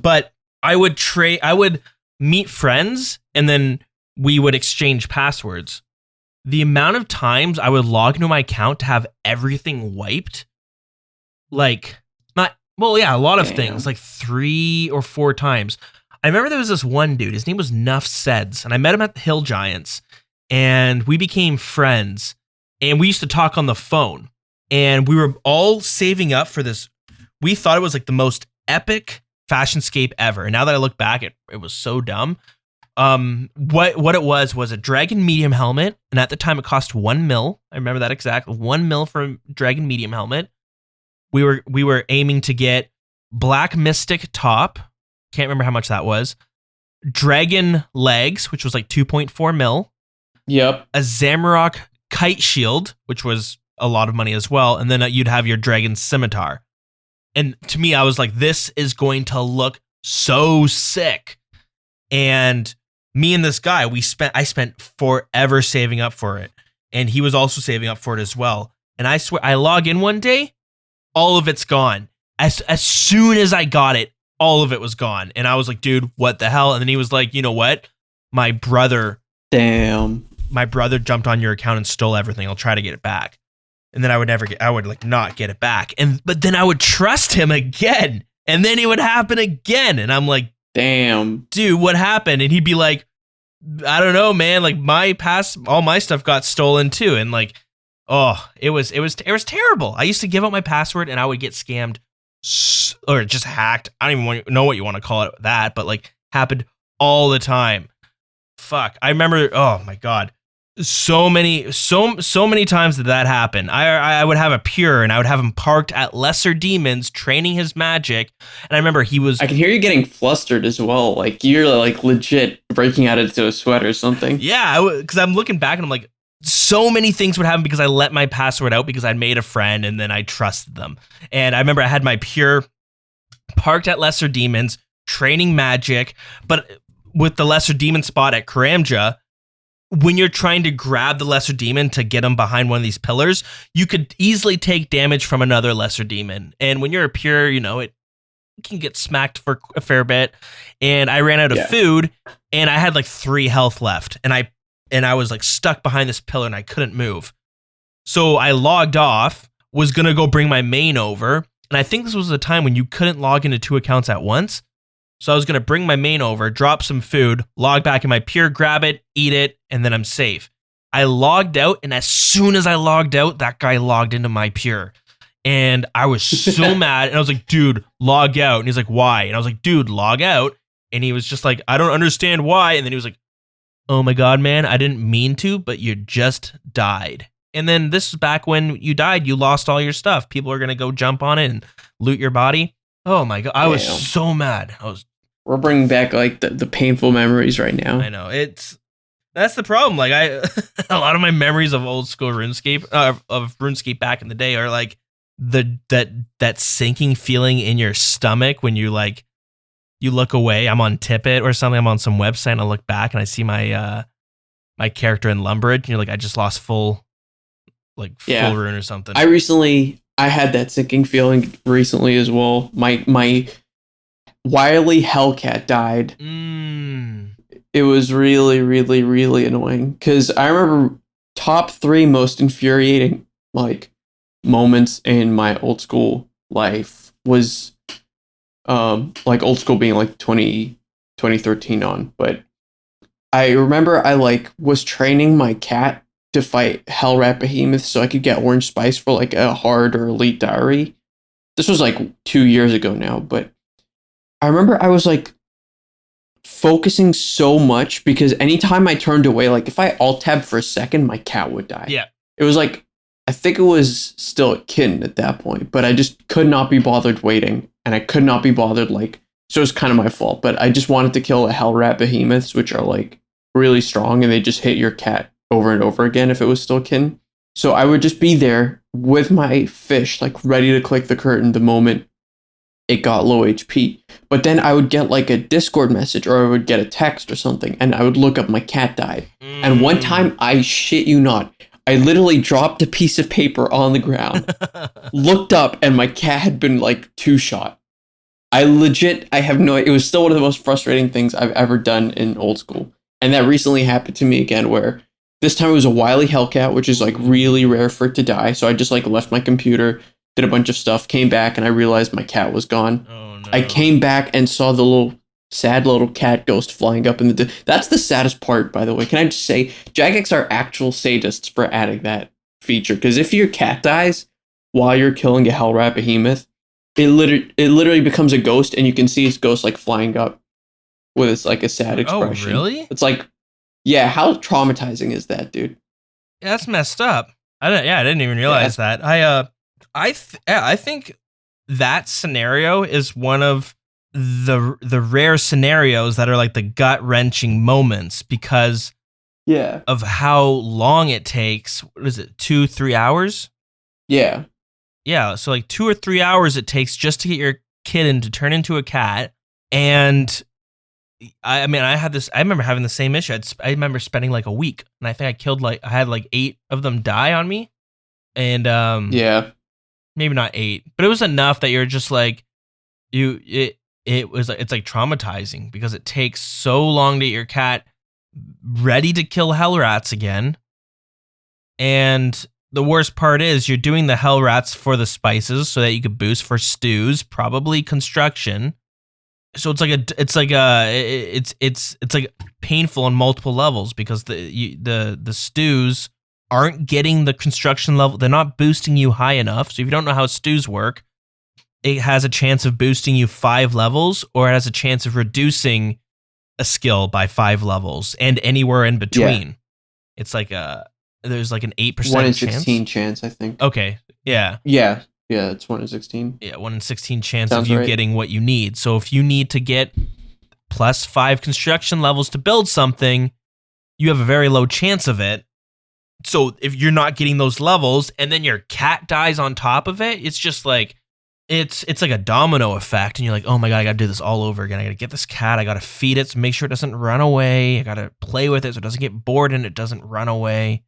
But I would meet friends and then we would exchange passwords. The amount of times I would log into my account to have everything wiped, a lot of things, like 3 or 4 times. I remember there was this one dude. His name was Nuff Seds, and I met him at the Hill Giants, and we became friends. And we used to talk on the phone, and we were all saving up for this. We thought it was like the most epic fashionscape ever. And now that I look back, it was so dumb. What it was a Dragon medium helmet, and at the time it cost $1 mil. I remember that exact $1 mil for a Dragon medium helmet. We were aiming to get Black Mystic top. Can't remember how much that was. Dragon legs, which was like 2.4 mil. Yep. A Zamorak kite shield, which was a lot of money as well. And then you'd have your Dragon scimitar. And to me, I was like, this is going to look so sick. And me and this guy, I spent forever saving up for it. And he was also saving up for it as well. And I swear, I log in one day, all of it's gone. As soon as I got it, all of it was gone. And I was like, dude, what the hell? And then he was like, you know what? My brother jumped on your account and stole everything. I'll try to get it back. And then I would like not get it back. But then I would trust him again. And then it would happen again. And I'm like, damn, dude, what happened? And he'd be like, I don't know, man. Like all my stuff got stolen too. And like, oh, it was terrible. I used to give out my password and I would get scammed or just hacked. I don't even know what you want to call it that, but like happened all the time. Fuck. I remember, oh my God. So many times did that happen. I would have a pure and I would have him parked at lesser demons training his magic. And I remember I can hear you getting flustered as well. Like you're like legit breaking out into a sweat or something. Yeah, because I'm looking back and I'm like, so many things would happen because I let my password out because I'd made a friend and then I trusted them. And I remember I had my pure parked at lesser demons training magic, but with the lesser demon spot at Karamja, when you're trying to grab the lesser demon to get him behind one of these pillars, you could easily take damage from another lesser demon. And when you're a pure, it can get smacked for a fair bit. And I ran out of food and I had like 3 health left. And I was like stuck behind this pillar and I couldn't move. So I logged off, was going to go bring my main over. And I think this was the time when you couldn't log into 2 accounts at once. So I was going to bring my main over, drop some food, log back in my pure, grab it, eat it, and then I'm safe. I logged out, and as soon as I logged out, that guy logged into my pure. And I was so mad, and I was like, dude, log out. And he's like, why? And I was like, dude, log out. And he was just like, I don't understand why. And then he was like, oh my God, man, I didn't mean to, but you just died. And then this is back when you died, you lost all your stuff. People are going to go jump on it and loot your body. Oh my God, I was so mad. We're bringing back like the painful memories right now. I know that's the problem. Like a lot of my memories of old school RuneScape, of RuneScape back in the day, are like that sinking feeling in your stomach when you look away. I'm on Tippet or something. I'm on some website and I look back and I see my my character in Lumbridge. And you're like, I just lost full rune or something. I had that sinking feeling recently as well. My wily Hellcat died. It was really, really, really annoying because I remember top 3 most infuriating like moments in my old school life was like old school being like 2013 on. But I remember I like was training my cat to fight Hell Rat Behemoth so I could get orange spice for like a hard or elite diary. This was like 2 years ago now, but I remember I was like focusing so much because anytime I turned away, like if I alt tab for a second, my cat would die. Yeah. It was like, I think it was still a kitten at that point, but I just could not be bothered waiting and I could not be bothered so it was kind of my fault, but I just wanted to kill a Hell Rat Behemoths, which are like really strong and they just hit your cat over and over again if it was still a kitten. So I would just be there with my fish, like ready to click the curtain the moment it got low HP. But then I would get like a Discord message or I would get a text or something and I would look up my cat died. And one time, I shit you not, I literally dropped a piece of paper on the ground, looked up and my cat had been like 2-shot. I have no idea. It was still one of the most frustrating things I've ever done in old school. And that recently happened to me again where this time it was a wily Hellcat, which is like really rare for it to die. So I just like left my computer, did a bunch of stuff, came back, and I realized my cat was gone. Oh, no. I came back and saw the little sad little cat ghost flying up in the. That's the saddest part, by the way. Can I just say, Jagex are actual sadists for adding that feature? Because if your cat dies while you're killing a Hell Rat Behemoth, it literally becomes a ghost, and you can see its ghost like flying up with its like a sad expression. Oh, really? It's like, yeah, how traumatizing is that, dude? Yeah, that's messed up. I didn't even realize that. I think that scenario is one of the rare scenarios that are like the gut-wrenching moments because of how long it takes. What is it, 2-3 hours? Yeah. Yeah, so like 2 or 3 hours it takes just to get your kitten to turn into a cat. And I remember having the same issue. I remember spending like a week, and I think I had like 8 of them die on me. And maybe not 8, but it was enough that you're just like, it's like traumatizing because it takes so long to get your cat ready to kill hell rats again. And the worst part is you're doing the hell rats for the spices so that you could boost for stews, probably construction. So it's like painful on multiple levels because the stews aren't getting the construction level. They're not boosting you high enough. So if you don't know how stews work, it has a chance of boosting you 5 levels, or it has a chance of reducing a skill by 5 levels, and anywhere in between. Yeah. It's like there's like an 8% 1 in 16 chance, I think. Okay. Yeah. Yeah. Yeah, it's 1 in 16. Yeah, 1 in 16 chance of you getting what you need. So if you need to get plus 5 construction levels to build something, you have a very low chance of it. So if you're not getting those levels and then your cat dies on top of it, it's just like it's like a domino effect, and you're like, oh my god, I gotta do this all over again. I gotta get this cat, I gotta feed it to make sure it doesn't run away. I gotta play with it so it doesn't get bored and it doesn't run away.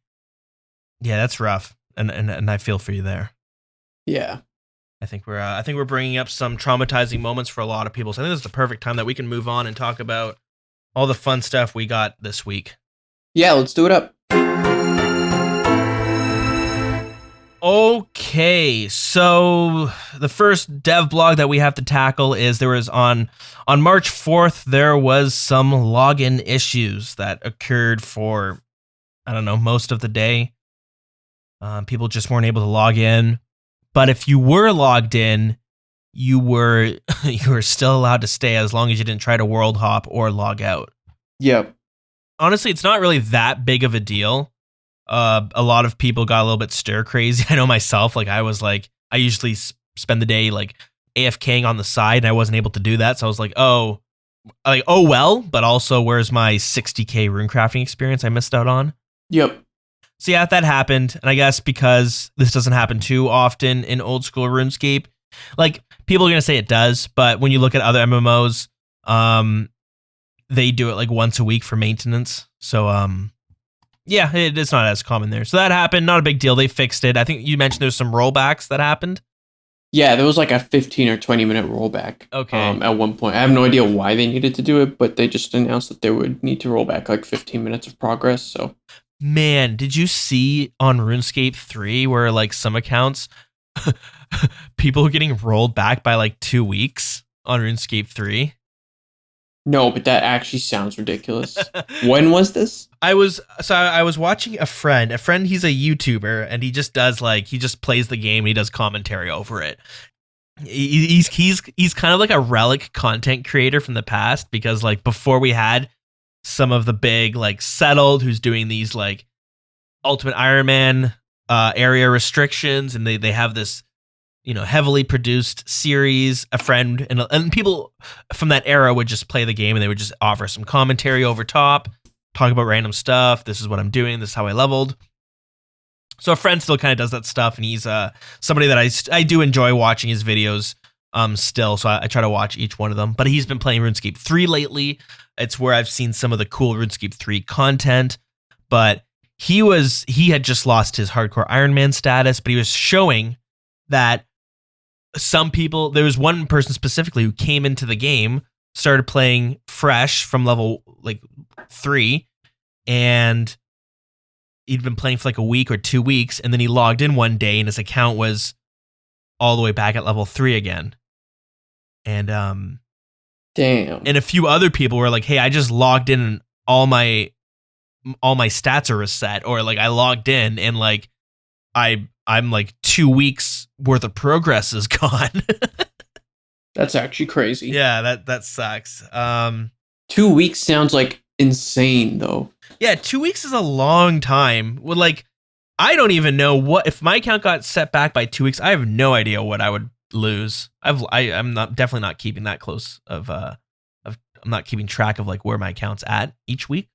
Yeah, that's rough, and I feel for you there. Yeah, I think we're bringing up some traumatizing moments for a lot of people. So I think this is the perfect time that we can move on and talk about all the fun stuff we got this week. Yeah, let's do it up. Okay, so the first dev blog that we have to tackle is there was on March 4th, there was some login issues that occurred for, I don't know, most of the day. People just weren't able to log in. But if you were logged in, you were still allowed to stay as long as you didn't try to world hop or log out. Yep. Honestly, it's not really that big of a deal. A lot of people got a little bit stir crazy. I know myself, like I usually spend the day like AFKing on the side, and I wasn't able to do that. So I was like, oh well, but also where's my 60k runecrafting experience I missed out on? Yep. So yeah, that happened, and I guess because this doesn't happen too often in old school RuneScape, like people are gonna say it does, but when you look at other MMOs, they do it like once a week for maintenance. So yeah, it's not as common there. So that happened, not a big deal. They fixed it. I think you mentioned there's some rollbacks that happened. Yeah, there was like a 15 or 20 minute rollback. Okay. At one point, I have no idea why they needed to do it, but they just announced that they would need to roll back like 15 minutes of progress. So. Man, did you see on RuneScape 3 where like some accounts, people are getting rolled back by like 2 weeks on RuneScape 3? No, but that actually sounds ridiculous. When was this? I was watching a friend, he's a YouTuber, and he just plays the game and he does commentary over it. He's kind of like a relic content creator from the past, because like before we had some of the big like Settled, who's doing these like Ultimate Iron Man area restrictions, and they have this, you know, heavily produced series. A friend and people from that era would just play the game, and they would just offer some commentary over top, talk about random stuff. This is what I'm doing. This is how I leveled. So a friend still kind of does that stuff, and he's somebody that I do enjoy watching his videos still. So I try to watch each one of them. But he's been playing RuneScape 3 lately. It's where I've seen some of the cool RuneScape 3 content. But he had just lost his hardcore Iron Man status, but he was showing that some people, there was one person specifically who came into the game, started playing fresh from level like 3, and he'd been playing for like a week or 2 weeks, and then he logged in one day and his account was all the way back at level 3 again. And Damn. And a few other people were like, hey, I just logged in and all my stats are reset, or like I logged in and like I'm like 2 weeks worth of progress is gone. That's actually crazy. Yeah, that sucks. 2 weeks sounds like insane though. Yeah, 2 weeks is a long time. Well, like I don't even know what if my account got set back by 2 weeks. I have no idea what I would lose. I'm not definitely not keeping that close of I'm not keeping track of like where my account's at each week.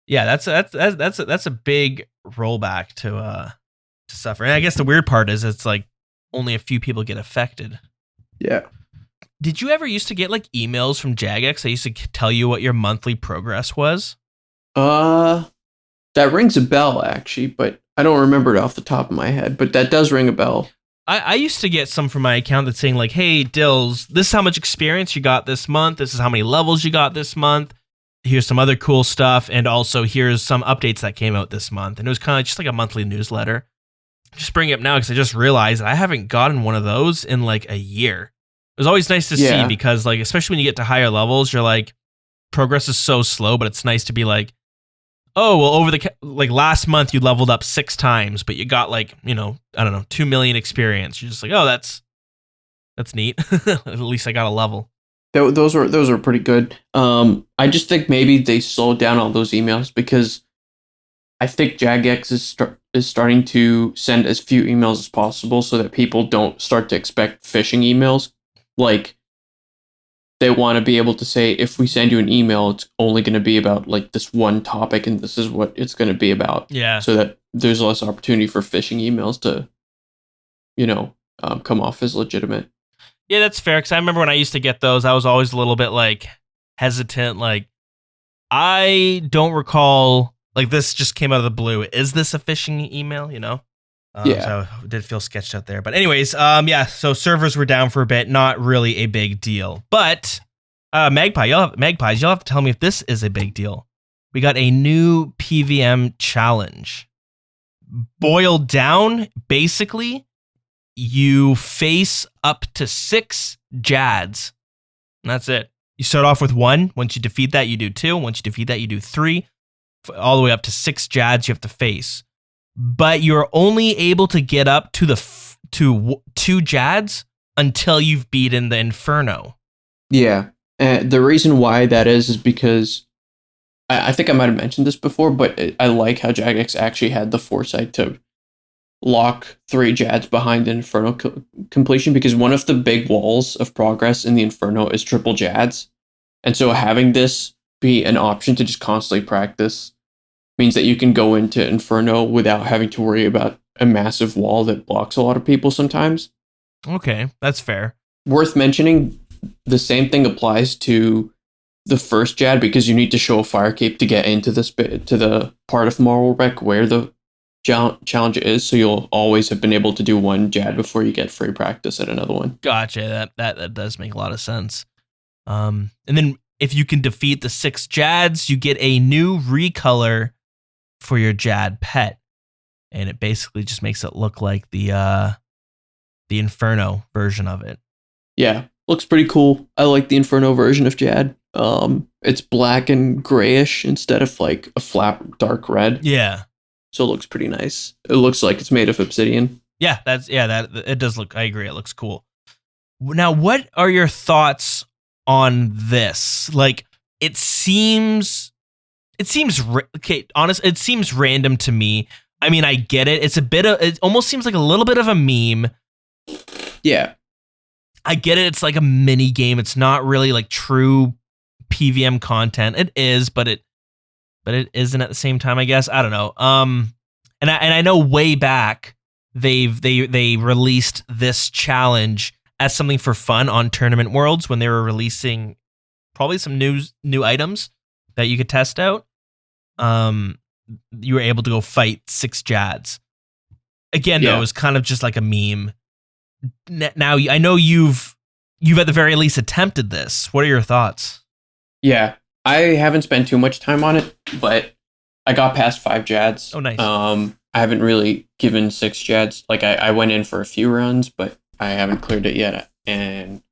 Yeah, that's a big rollback to suffer. And I guess the weird part is it's like only a few people get affected. Yeah. Did you ever used to get like emails from Jagex that used to tell you what your monthly progress was? That rings a bell actually, but I don't remember it off the top of my head, but that does ring a bell. I used to get some from my account that's saying like, hey, Dilz, this is how much experience you got this month. This is how many levels you got this month. Here's some other cool stuff. And also here's some updates that came out this month. And it was kind of just like a monthly newsletter. Just bring it up now because I just realized I haven't gotten one of those in like a year. It was always nice to see because like, especially when you get to higher levels, you're like, progress is so slow, but it's nice to be like, oh, well, over the like last month you leveled up 6 times, but you got like, I don't know, 2 million experience. You're just like, oh, that's neat. At least I got a level. Those were pretty good. I just think maybe they slowed down all those emails because I think Jagex is starting to send as few emails as possible so that people don't start to expect phishing emails. Like, they want to be able to say, if we send you an email, it's only going to be about like this one topic and this is what it's going to be about. Yeah. So that there's less opportunity for phishing emails to, come off as legitimate. Yeah, that's fair. Because I remember when I used to get those, I was always a little bit like hesitant. Like, I don't recall, like this just came out of the blue. Is this a phishing email, Yeah. So it did feel sketched out there. But anyways, yeah, so servers were down for a bit. Not really a big deal. But Magpies, you'll have to tell me if this is a big deal. We got a new PVM challenge. Boiled down, basically, you face up to 6 Jads. And that's it. You start off with 1. Once you defeat that, you do 2. Once you defeat that, you do 3. All the way up to 6 Jads you have to face. But you're only able to get up to to 2 Jads until you've beaten the Inferno. Yeah. The reason why that is because I think I might have mentioned this before, but I like how Jagex actually had the foresight to lock 3 Jads behind the Inferno completion, because one of the big walls of progress in the Inferno is triple Jads. And so having this be an option to just constantly practice means that you can go into Inferno without having to worry about a massive wall that blocks a lot of people sometimes. Okay, that's fair. Worth mentioning, the same thing applies to the first Jad, because you need to show a fire cape to get into the part of Moral Wreck where the challenge is, so you'll always have been able to do 1 Jad before you get free practice at another one. Gotcha. That does make a lot of sense. And then if you can defeat the 6 Jads, you get a new recolor for your Jad pet, and it basically just makes it look like the Inferno version of it. Yeah, looks pretty cool. I like the Inferno version of Jad. It's black and grayish instead of like a flat dark red. Yeah. So it looks pretty nice. It looks like it's made of obsidian. Yeah, that it does look. I agree. It looks cool. Now, what are your thoughts on this? Like, it seems okay. Honest, it seems random to me. I mean, I get it. It almost seems like a little bit of a meme. Yeah, I get it. It's like a mini game. It's not really like true PVM content. It is, but it isn't at the same time, I guess. I don't know. And I know way back they released this challenge as something for fun on Tournament Worlds when they were releasing probably some new items that you could test out. You were able to go fight 6 Jads. Again, though, it was kind of just like a meme. Now, I know you've at the very least attempted this. What are your thoughts? Yeah, I haven't spent too much time on it, but I got past 5 Jads. Oh, nice. I haven't really given 6 Jads. Like, I went in for a few runs, but I haven't cleared it yet. And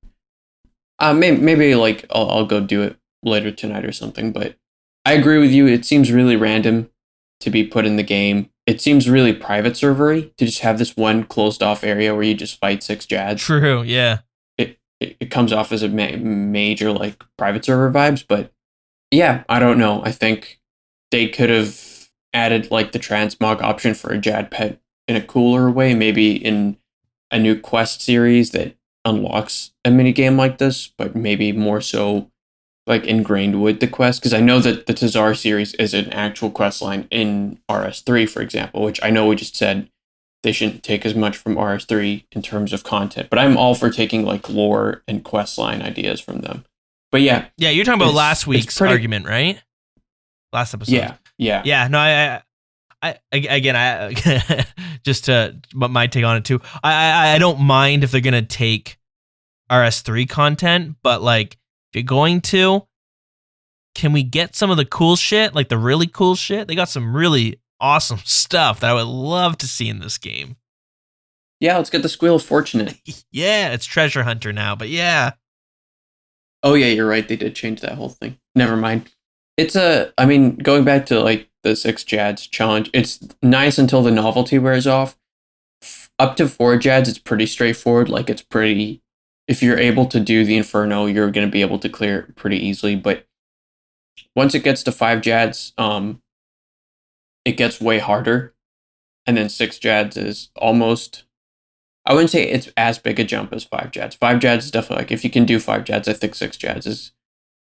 maybe like I'll go do it later tonight or something. But I agree with you. It seems really random to be put in the game. It seems really private servery to just have this one closed off area where you just fight 6 Jads. True, yeah. It comes off as a major like private server vibes, but yeah, I don't know. I think they could have added like the transmog option for a Jad pet in a cooler way, maybe in a new quest series that unlocks a mini game like this, but maybe more so like ingrained with the quest. Because I know that the Tazar series is an actual quest line in RS3, for example, which I know we just said they shouldn't take as much from RS3 in terms of content, but I'm all for taking like lore and quest line ideas from them. But yeah, you're talking about last week's argument, right? Last episode. Yeah. No, I again, just to my take on it too. I don't mind if they're gonna take RS3 content, but like if you're going to, can we get some of the cool shit, like the really cool shit? They got some really awesome stuff that I would love to see in this game. Yeah, let's get the Squeal of Fortunate. Yeah, it's Treasure Hunter now, but yeah. Oh yeah, you're right. They did change that whole thing. Never mind. I mean, going back to like the 6 Jads challenge, it's nice until the novelty wears off. Up to 4 Jads, it's pretty straightforward. Like it's pretty, if you're able to do the Inferno, you're going to be able to clear it pretty easily. But once it gets to 5 Jads, it gets way harder. And then 6 Jads is almost, I wouldn't say it's as big a jump as 5 Jads. 5 Jads is definitely like, if you can do 5 Jads, I think 6 Jads is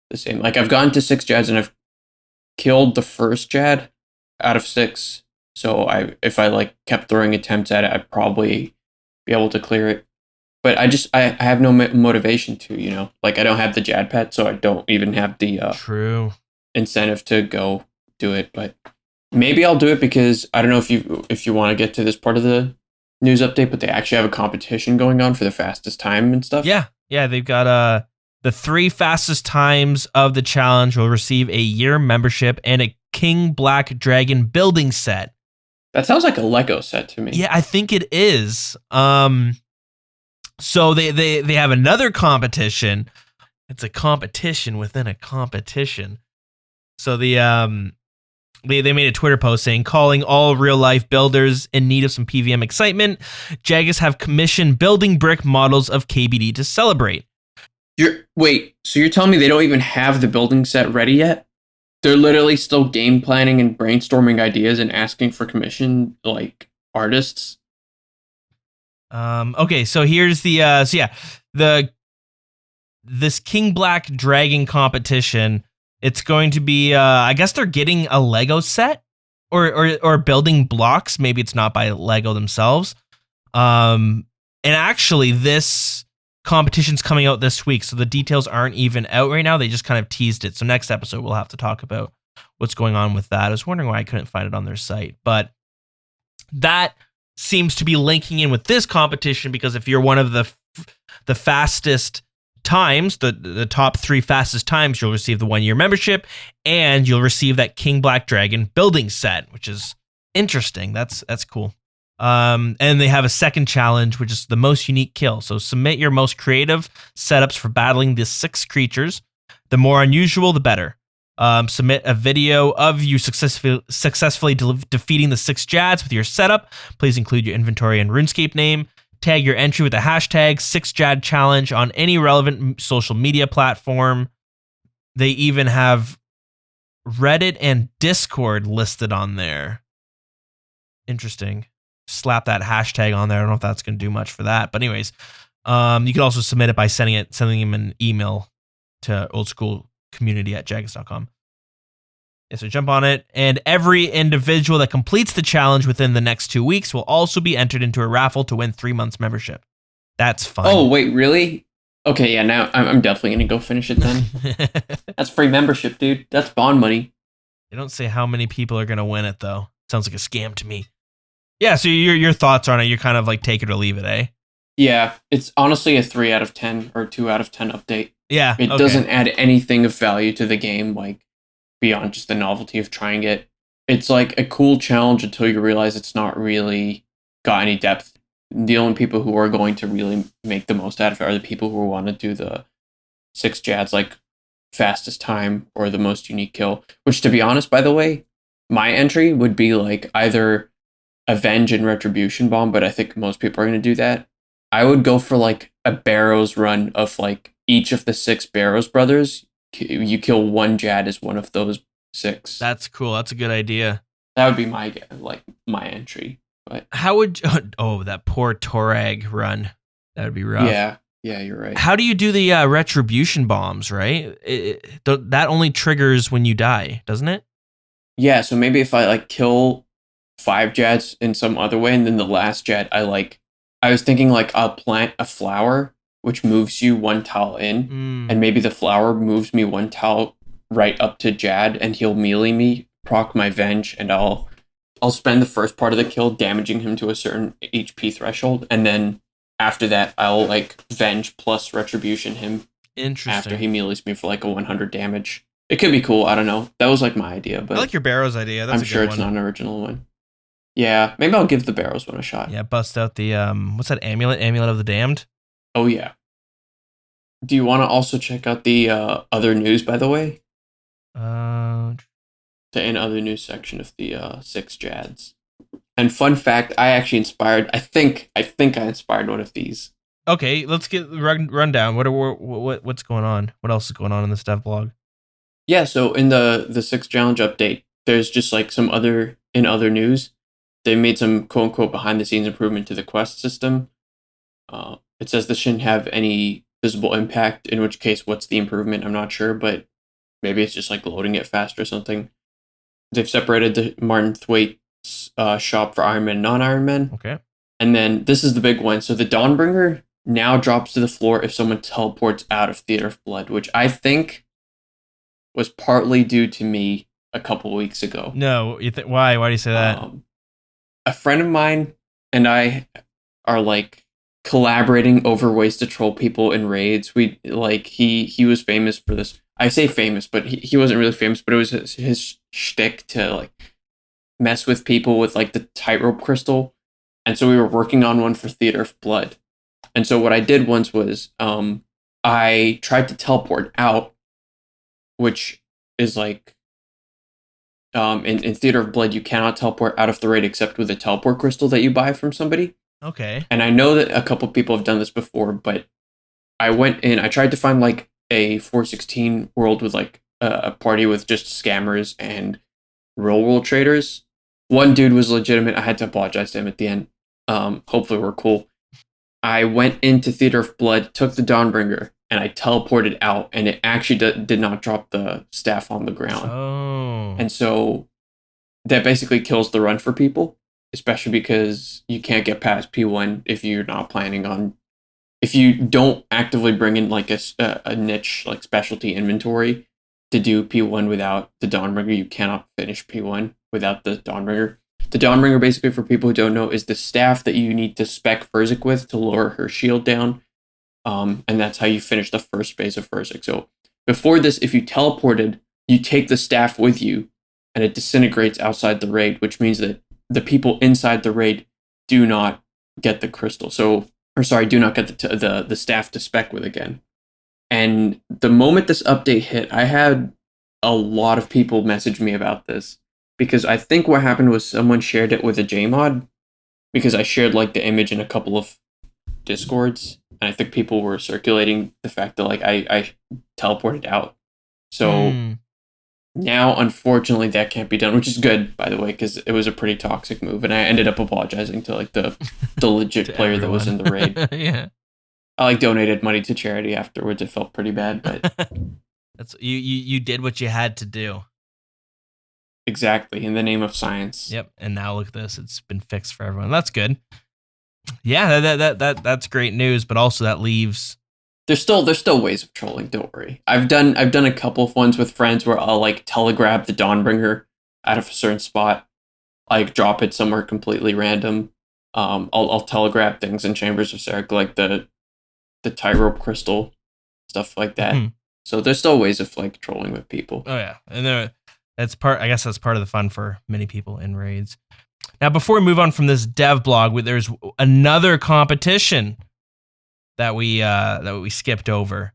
the same. Like I've gotten to 6 Jads and I've killed the first Jad out of 6. So if I like kept throwing attempts at it, I'd probably be able to clear it. But I have no motivation to, you know, like I don't have the Jad pet, so I don't even have the true incentive to go do it. But maybe I'll do it because I don't know if you want to get to this part of the news update, but they actually have a competition going on for the fastest time and stuff. Yeah, they've got the 3 fastest times of the challenge will receive a year membership and a King Black Dragon building set. That sounds like a Lego set to me. Yeah, I think it is. So they have another competition. It's a competition within a competition. So they made a Twitter post saying, calling all real life builders in need of some PVM excitement, Jagex have commissioned building brick models of KBD to celebrate. So you're telling me they don't even have the building set ready yet? They're literally still game planning and brainstorming ideas and asking for commission like artists. Okay, so here's this King Black Dragon competition. It's going to be I guess they're getting a Lego set or building blocks. Maybe it's not by Lego themselves. And actually this competition's coming out this week, so the details aren't even out right now. They just kind of teased it. So next episode we'll have to talk about what's going on with that. I was wondering why I couldn't find it on their site, but that seems to be linking in with this competition because if you're one of the fastest times, the top 3 fastest times, you'll receive the 1-year membership and you'll receive that King Black Dragon building set, which is interesting. That's cool. And they have a second challenge, which is the most unique kill. So submit your most creative setups for battling the 6 creatures. The more unusual, the better. Submit a video of you successfully defeating the 6 Jads with your setup. Please include your inventory and RuneScape name. Tag your entry with the hashtag 6Jad Challenge on any relevant social media platform. They even have Reddit and Discord listed on there. Interesting. Slap that hashtag on there. I don't know if that's going to do much for that. But anyways, you can also submit it by sending him an email to oldschoolcommunity@jagex.com. Yeah, so jump on it. And every individual that completes the challenge within the next 2 weeks will also be entered into a raffle to win 3 months membership. That's fun. Oh, wait, really? Okay, yeah, now I'm definitely going to go finish it then. That's free membership, dude. That's bond money. They don't say how many people are going to win it, though. Sounds like a scam to me. Yeah, so your thoughts on it, you're kind of like take it or leave it, eh? Yeah, it's honestly a 3 out of 10 or 2 out of 10 update. Yeah, it doesn't add anything of value to the game, like beyond just the novelty of trying it. It's like a cool challenge until you realize it's not really got any depth. The only people who are going to really make the most out of it are the people who want to do the 6 Jads, like fastest time or the most unique kill. Which, to be honest, by the way, my entry would be like either Avenge and Retribution Bomb, but I think most people are going to do that. I would go for like a Barrows run of like each of the 6 Barrows brothers. You kill 1 Jad as one of those 6. That's cool. That's a good idea. That would be my entry. But how would that poor Torag run? That would be rough. Yeah, you're right. How do you do the retribution bombs? Right, that only triggers when you die, doesn't it? Yeah, so maybe if I like kill 5 Jads in some other way, and then the last Jad, I was thinking like I'll plant a flower which moves you 1 tile in, and maybe the flower moves me 1 tile right up to Jad, and he'll melee me, proc my Venge, and I'll spend the first part of the kill damaging him to a certain HP threshold, and then after that I'll like Venge plus Retribution him. Interesting. After he melees me for like a 100 damage. It could be cool. I don't know. That was like my idea, but I like your Barrows idea. That's I'm sure it's not an original one. Yeah, maybe I'll give the Barrows one a shot. Yeah, bust out the what's that amulet? Amulet of the Damned. Oh yeah. Do you want to also check out the other news, by the way? In other news section of the 6 Jads. And fun fact, I actually inspired. I think I inspired one of these. Okay, let's get the rundown. What's going on? What else is going on in this dev blog? Yeah, so in the 6 challenge update, there's just like some other news. They made some quote unquote behind the scenes improvement to the quest system. It says this shouldn't have any visible impact, in which case what's the improvement? I'm not sure, but maybe it's just like loading it faster or something. They've separated the Martin Thwaite's shop for Iron Man and non-Iron Man. Okay. And then this is the big one. So the Dawnbringer now drops to the floor if someone teleports out of Theater of Blood, which I think was partly due to me a couple weeks ago. No, why? Why do you say that? A friend of mine and I are like collaborating over ways to troll people in raids. We like he was famous for this. I say famous, but he wasn't really famous, but it was his shtick to like mess with people with like the tightrope crystal. And so we were working on one for Theater of Blood. And so what I did once was I tried to teleport out, which is like in Theater of Blood, you cannot teleport out of the raid except with a teleport crystal that you buy from somebody. Okay. And I know that a couple people have done this before, but I went in, I tried to find like a 416 world with like a party with just scammers and real world traders. One dude was legitimate. I had to apologize to him at the end. Hopefully we're cool. I went into Theater of Blood, took the Dawnbringer, and I teleported out, and it actually did not drop the staff on the ground. Oh. And so that basically kills the run for people, especially because you can't get past P1 if you're not planning on... If you don't actively bring in like a niche, like specialty inventory to do P1 without the Dawnbringer, you cannot finish P1 without the Dawnbringer. The Dawnbringer, basically, for people who don't know, is the staff that you need to spec Furzik with to lower her shield down. And that's how you finish the first phase of Furzik. So before this, if you teleported, you take the staff with you, and it disintegrates outside the raid, which means that the people inside the raid do not get the crystal. Do not get the staff to spec with again. And the moment this update hit, I had a lot of people message me about this. Because I think what happened was someone shared it with a JMod, because I shared like the image in a couple of Discords, and I think people were circulating the fact that like I teleported out. So now, unfortunately, that can't be done, which is good, by the way, because it was a pretty toxic move, and I ended up apologizing to like the legit player that was in the raid. Yeah, I like donated money to charity afterwards. It felt pretty bad, but that's you did what you had to do. Exactly, in the name of science. Yep, and now look at this. It's been fixed for everyone. That's good. Yeah, that's great news, but also that leaves... There's still ways of trolling, don't worry. I've done a couple of ones with friends where I'll like telegrab the Dawnbringer out of a certain spot, like drop it somewhere completely random. I'll telegrab things in Chambers of Sarek, like the tightrope crystal, stuff like that. Mm-hmm. So there's still ways of like trolling with people. Oh yeah, and I guess that's part of the fun for many people in raids. Now, before we move on from this dev blog, there's another competition that we skipped over,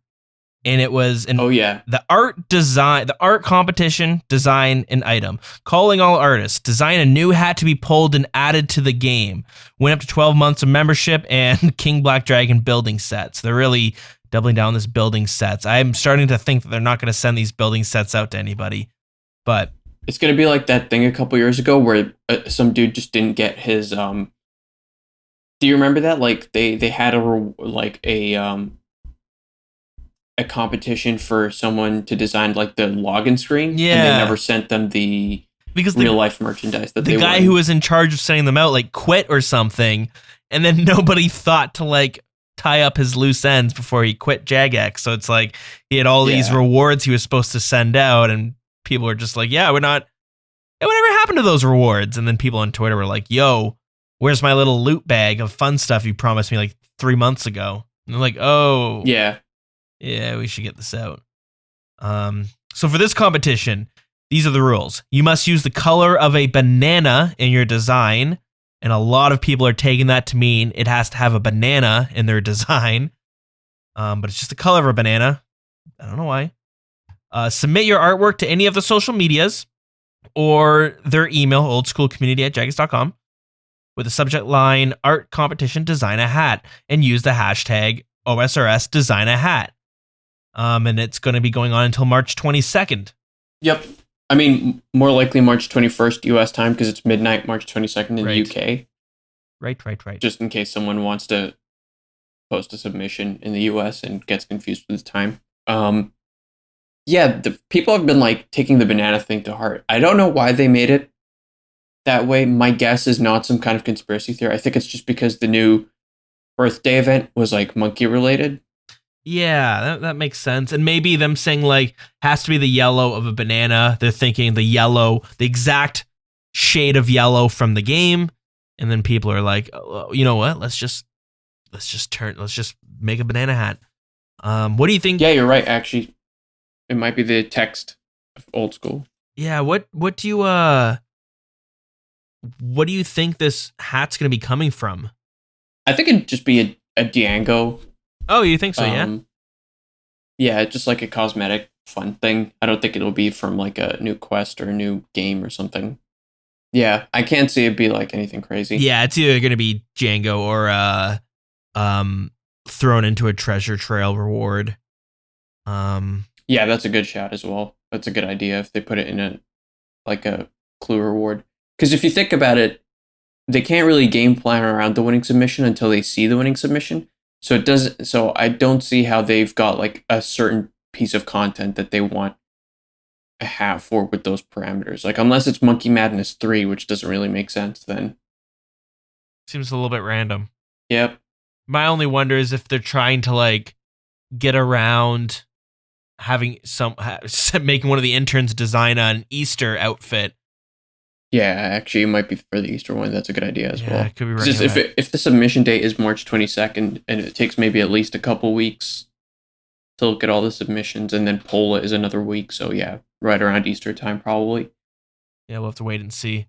and it was Oh yeah. the art competition, design an item. Calling all artists, design a new hat to be pulled and added to the game. Went up to 12 months of membership and King Black Dragon building sets. They're really doubling down on this building sets. I'm starting to think that they're not going to send these building sets out to anybody, but it's going to be like that thing a couple years ago where some dude just didn't get his do you remember that? Like they had a competition for someone to design like the login screen, and they never sent them because real life merchandise that the guy who was in charge of sending them out like quit or something, and then nobody thought to like tie up his loose ends before he quit Jagex. So it's like he had all these rewards he was supposed to send out, and people were just like, whatever happened to those rewards? And then people on Twitter were like, yo, where's my little loot bag of fun stuff you promised me like 3 months ago? And they're like, oh, yeah, we should get this out. So for this competition, these are the rules. You must use the color of a banana in your design. And a lot of people are taking that to mean it has to have a banana in their design. But it's just the color of a banana. I don't know why. Submit your artwork to any of the social medias or their email, oldschoolcommunity@jagex.com, with the subject line, art competition, design a hat, and use the hashtag OSRS design a hat. And it's going to be going on until March 22nd. Yep. I mean, more likely March 21st US time because it's midnight, March 22nd in the UK. Right. Just in case someone wants to post a submission in the US and gets confused with the time. The people have been like taking the banana thing to heart. I don't know why they made it that way. My guess is not some kind of conspiracy theory. I think it's just because the new birthday event was like monkey related. Yeah, that makes sense. And maybe them saying like has to be the yellow of a banana. They're thinking the exact shade of yellow from the game. And then people are like, oh, you know what? Let's just make a banana hat. What do you think? Yeah, you're right. Actually, it might be the text of old school. Yeah. What do you think this hat's going to be coming from? I think it'd just be a Django. Oh, you think so? Yeah, just like a cosmetic fun thing. I don't think it'll be from like a new quest or a new game or something. Yeah, I can't see it be like anything crazy. Yeah, it's either going to be Django or thrown into a treasure trail reward. Yeah, that's a good shot as well. That's a good idea if they put it in a clue reward. Because if you think about it, they can't really game plan around the winning submission until they see the winning submission. So I don't see how they've got like a certain piece of content that they want to have for with those parameters. Like unless it's Monkey Madness 3, which doesn't really make sense then. Seems a little bit random. Yep. My only wonder is if they're trying to like get around having making one of the interns design an Easter outfit. Yeah, actually, it might be for the Easter one. That's a good idea as well. It could be right. Just if the submission date is March 22nd and it takes maybe at least a couple weeks to look at all the submissions, and then poll it is another week. So yeah, right around Easter time probably. Yeah, we'll have to wait and see.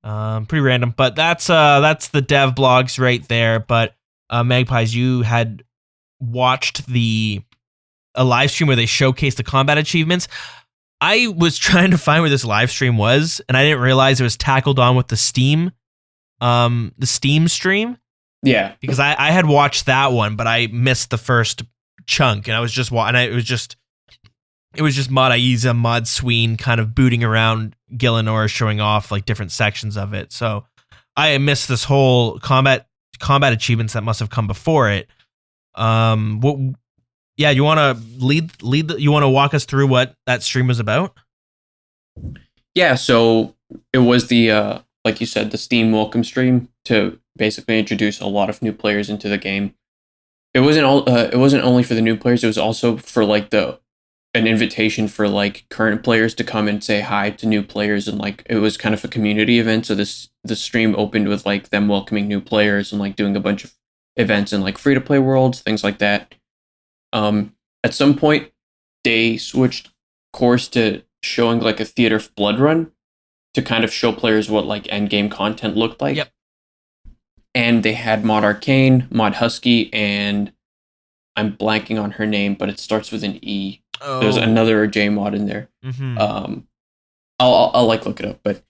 Pretty random, but that's the dev blogs right there. But Magpies, you had watched a live stream where they showcased the combat achievements. I was trying to find where this live stream was, and I didn't realize it was tackled on with the Steam stream. Yeah, because I had watched that one, but I missed the first chunk, and I was just it was just Mod Aiza, Mod Sween kind of booting around Gillinor, showing off like different sections of it. So I missed this whole combat achievements that must have come before it. Yeah, you want to you want to walk us through what that stream was about? Yeah, so it was the like you said, the Steam welcome stream to basically introduce a lot of new players into the game. It wasn't only for the new players, it was also for like an invitation for like current players to come and say hi to new players, and like it was kind of a community event. So the stream opened with like them welcoming new players and like doing a bunch of events in like free to play worlds, things like that. At some point, they switched course to showing like a Theater of Blood run to kind of show players what like end game content looked like. Yep. And they had Mod Arcane, Mod Husky, and I'm blanking on her name, but it starts with an E. Oh. There's another J mod in there. Mm-hmm. I'll like look it up, but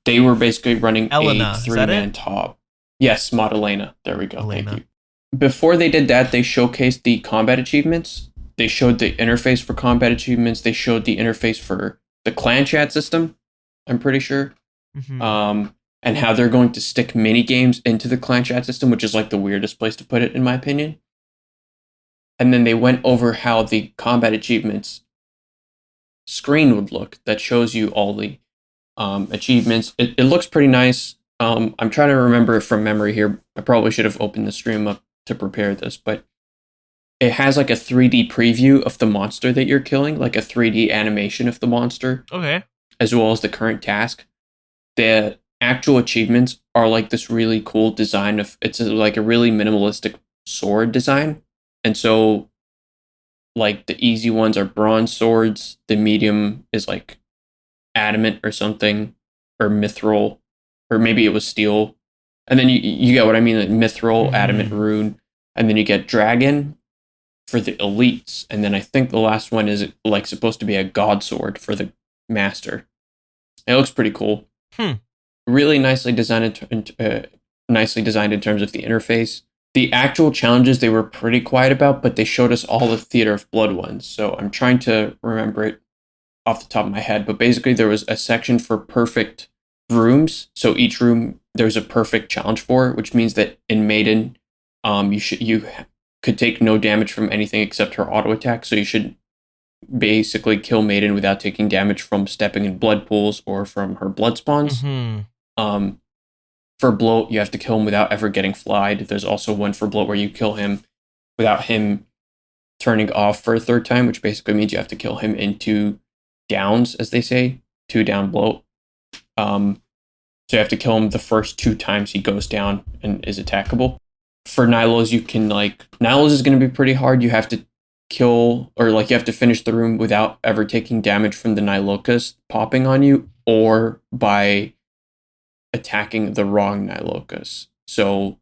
they were basically running Elena, a is that 3-man it? top. Yes, mod Elena. There we go. Elena. Thank you. Before they did that, they showcased the combat achievements. They showed the interface for combat achievements. They showed the interface for the clan chat system, I'm pretty sure. Mm-hmm. And how they're going to stick mini games into the clan chat system, which is like the weirdest place to put it, in my opinion. And then they went over how the combat achievements screen would look that shows you all the achievements. It looks pretty nice. I'm trying to remember it from memory here. I probably should have opened the stream up to prepare this, but it has like a 3D preview of the monster that you're killing, like a 3D animation of the monster. Okay. As well as the current task. The actual achievements are like this really cool design of like a really minimalistic sword design. And so like the easy ones are bronze swords, the medium is like adamant or something, or mithril, or maybe it was steel. And then you get what I mean, like mithril, adamant rune, and then you get dragon for the elites, and then I think the last one is like supposed to be a god sword for the master. It looks pretty cool. Really nicely designed in terms of the interface. The actual challenges they were pretty quiet about, but they showed us all the Theater of Blood ones. So I'm trying to remember it off the top of my head, but basically there was a section for perfect rooms. So each room there's a perfect challenge for, which means that in Maiden, you could take no damage from anything except her auto attack. So you should basically kill Maiden without taking damage from stepping in blood pools or from her blood spawns. For Bloat, you have to kill him without ever getting flied. There's also one for Bloat where you kill him without him turning off for a third time, which basically means you have to kill him in 2 downs, as they say, 2 down Bloat. So you have to kill him the first 2 times he goes down and is attackable. For Nylos, Nylos is going to be pretty hard. You have to kill, or like you have to finish the room without ever taking damage from the Nilokas popping on you, or by attacking the wrong Nilokas. So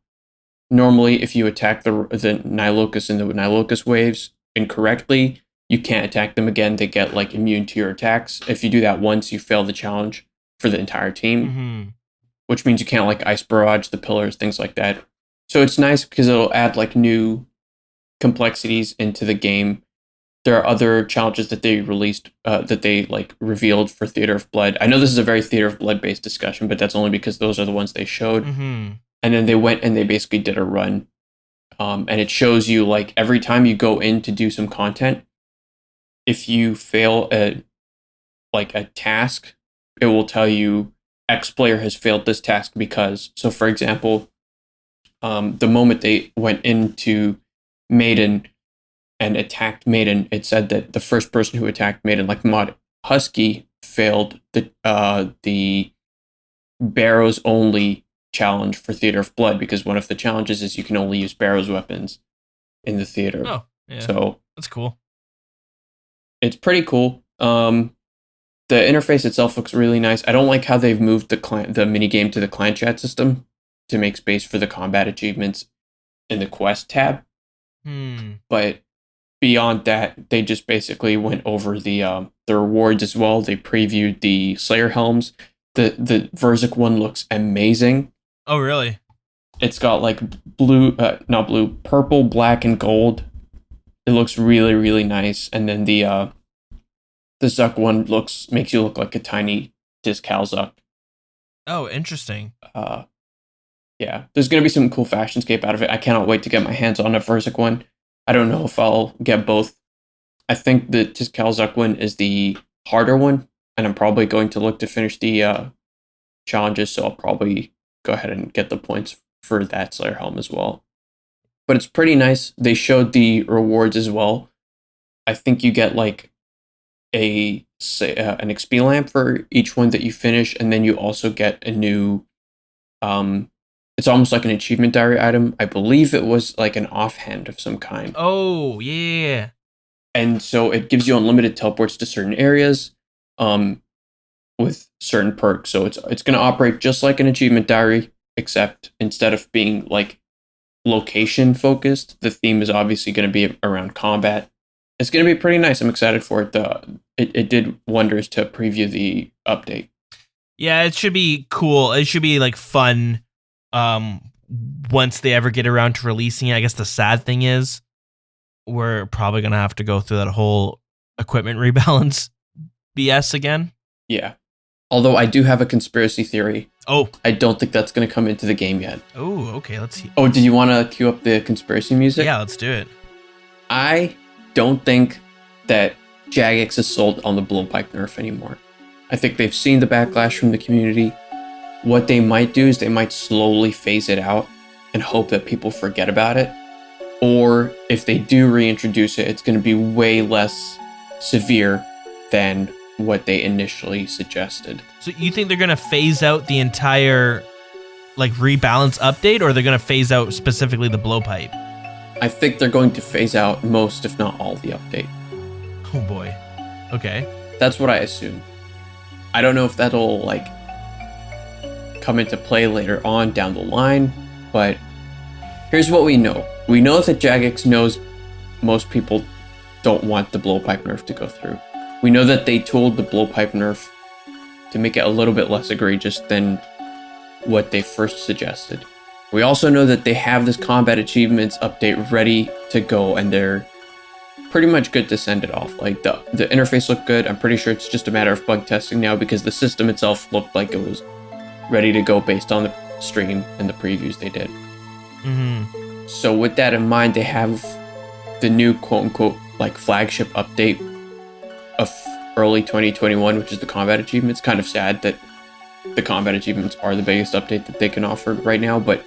normally if you attack the Nilokas in the Nilokas waves incorrectly, you can't attack them again. They get like immune to your attacks. If you do that once, you fail the challenge for the entire team, which means you can't like ice barrage the pillars, things like that. So it's nice because it'll add like new complexities into the game. There are other challenges that they released, that they like revealed for Theater of Blood. I know this is a very Theater of Blood based discussion, but that's only because those are the ones they showed. And then they went and they basically did a run. And it shows you like every time you go in to do some content, if you fail a task, it will tell you X player has failed this task because. So for example, the moment they went into Maiden and attacked Maiden, it said that the first person who attacked Maiden, like Mod Husky, failed the Barrows only challenge for Theater of Blood, because one of the challenges is you can only use Barrows weapons in the theater. Oh, yeah. So that's cool. It's pretty cool. The interface itself looks really nice. I don't like how they've moved the minigame to the clan chat system to make space for the combat achievements in the quest tab. But beyond that, they just basically went over the rewards as well. They previewed the Slayer helms. The Verzik one looks amazing. Oh, really? It's got like purple, black, and gold. It looks really, really nice. And then the Zuck one makes you look like a tiny Discal Zuck. Oh, interesting. Yeah, there's gonna be some cool fashionscape out of it. I cannot wait to get my hands on a Verzik one. I don't know if I'll get both. I think the Discal Zuck one is the harder one, and I'm probably going to look to finish the challenges, so I'll probably go ahead and get the points for that Slayer helm as well. But it's pretty nice. They showed the rewards as well. I think you get like an XP lamp for each one that you finish, and then you also get a new it's almost like an achievement diary item. I believe it was like an offhand of some kind. Oh, yeah. And so it gives you unlimited teleports to certain areas with certain perks. So it's going to operate just like an achievement diary, except instead of being like location focused. The theme is obviously going to be around combat. It's going to be pretty nice. I'm excited for it. It did wonders to preview the update. Yeah, it should be cool. It should be like fun once they ever get around to releasing it. I guess the sad thing is we're probably going to have to go through that whole equipment rebalance BS again. Yeah. Although I do have a conspiracy theory. Oh. I don't think that's going to come into the game yet. Oh, okay. Let's see. Oh, did you want to cue up the conspiracy music? Yeah, let's do it. I don't think that Jagex is sold on the blowpipe nerf anymore. I think they've seen the backlash from the community. What they might do is they might slowly phase it out and hope that people forget about it. Or if they do reintroduce it, it's going to be way less severe than what they initially suggested. So you think they're going to phase out the entire like rebalance update, or they're going to phase out specifically the blowpipe? I think they're going to phase out most, if not all, the update. Oh boy. Okay. That's what I assume. I don't know if that'll like come into play later on down the line, but here's what we know. We know that Jagex knows most people don't want the blowpipe nerf to go through. We know that they tooled the blowpipe nerf to make it a little bit less egregious than what they first suggested. We also know that they have this combat achievements update ready to go, and they're pretty much good to send it off. Like the interface looked good. I'm pretty sure it's just a matter of bug testing now because the system itself looked like it was ready to go based on the stream and the previews they did. Mm-hmm. So with that in mind, they have the new quote-unquote like flagship update of early 2021, which is the combat achievements. Kind of sad that the combat achievements are the biggest update that they can offer right now, but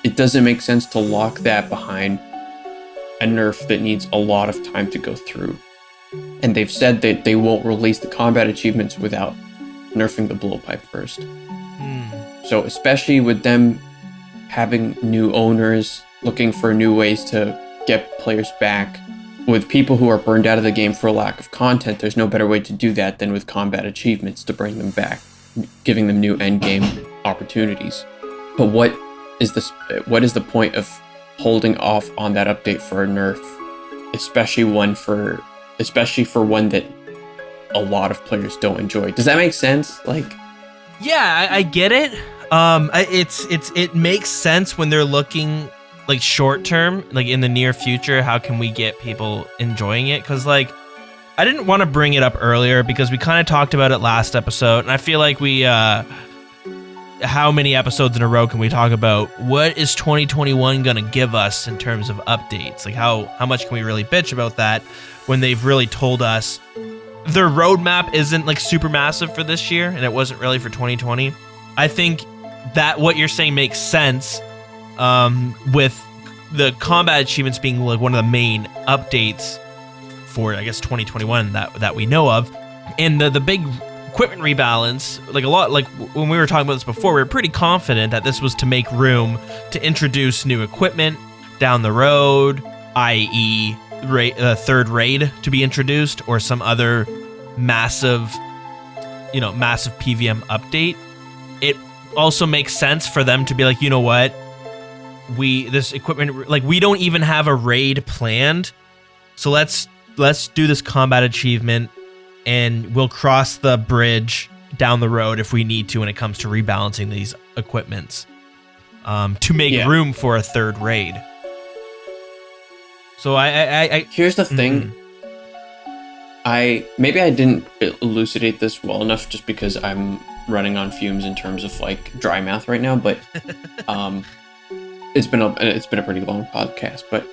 it doesn't make sense to lock that behind a nerf that needs a lot of time to go through. And they've said that they won't release the combat achievements without nerfing the blowpipe first. So especially with them having new owners, looking for new ways to get players back, with people who are burned out of the game for a lack of content, there's no better way to do that than with combat achievements to bring them back, giving them new endgame opportunities. But what is the point of holding off on that update for a nerf, especially for one that a lot of players don't enjoy? Does that make sense? Like, yeah, I get it. It makes sense when they're looking like short term, like in the near future. How can we get people enjoying it? Because like, I didn't want to bring it up earlier because we kind of talked about it last episode, and I feel like we how many episodes in a row can we talk about what is 2021 gonna give us in terms of updates? Like how much can we really bitch about that when they've really told us their roadmap isn't like super massive for this year and it wasn't really for 2020. I think that what you're saying makes sense, with the combat achievements being like one of the main updates for, I guess, 2021 that we know of. And the big equipment rebalance, like a lot, like when we were talking about this before, we were pretty confident that this was to make room to introduce new equipment down the road, i.e. Third raid to be introduced, or some other massive PVM update. It also makes sense for them to be like, you know what, this equipment, like, we don't even have a raid planned, so let's do this combat achievement, and we'll cross the bridge down the road if we need to when it comes to rebalancing these equipments, to make room for a third raid. So I here's the thing. Maybe I didn't elucidate this well enough just because I'm running on fumes in terms of like dry mouth right now, but it's been a pretty long podcast. But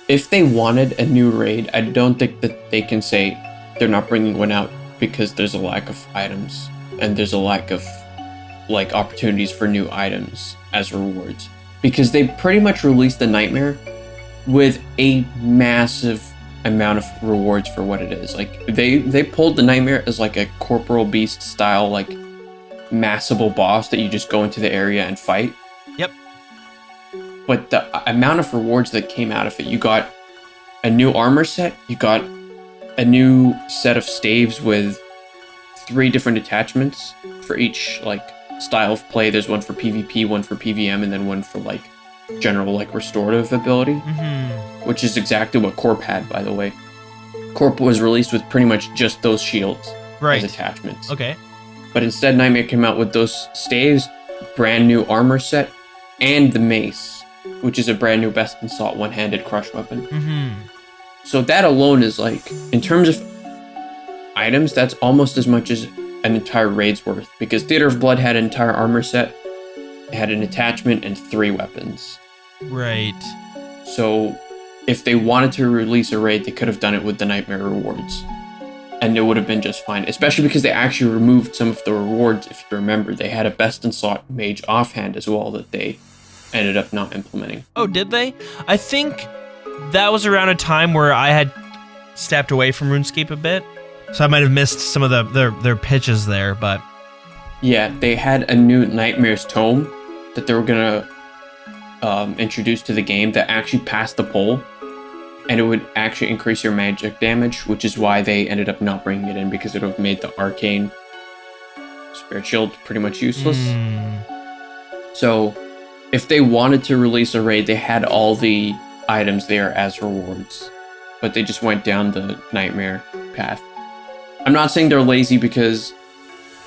if they wanted a new raid, I don't think that they can say they're not bringing one out because there's a lack of items and there's a lack of like opportunities for new items as rewards, because they pretty much released the Nightmare with a massive amount of rewards for what it is. Like they pulled the Nightmare as like a Corporal Beast style, like massable boss that you just go into the area and fight. Yep. But the amount of rewards that came out of it, you got a new armor set, you got a new set of staves with 3 different attachments for each like style of play. There's one for PvP, one for PvM, and then one for like general like restorative ability, which is exactly what Corp had, by the way. Corp was released with pretty much just those shields as attachments. Okay. But instead, Nightmare came out with those staves, brand new armor set, and the mace, which is a brand new best in slot one-handed crush weapon. So that alone is like, in terms of items, that's almost as much as an entire raid's worth, because Theater of Blood had an entire armor set, it had an attachment, and 3 weapons. Right. So if they wanted to release a raid, they could have done it with the Nightmare rewards. And it would have been just fine, especially because they actually removed some of the rewards. If you remember, they had a best in slot mage offhand as well that they ended up not implementing. Oh, did they? I think that was around a time where I had stepped away from RuneScape a bit, so I might have missed some of their pitches there. But yeah, they had a new Nightmare's Tome that they were gonna introduce to the game that actually passed the poll. And it would actually increase your magic damage, which is why they ended up not bringing it in, because it would have made the arcane spirit shield pretty much useless. So if they wanted to release a raid, they had all the items there as rewards, but they just went down the Nightmare path. I'm not saying they're lazy because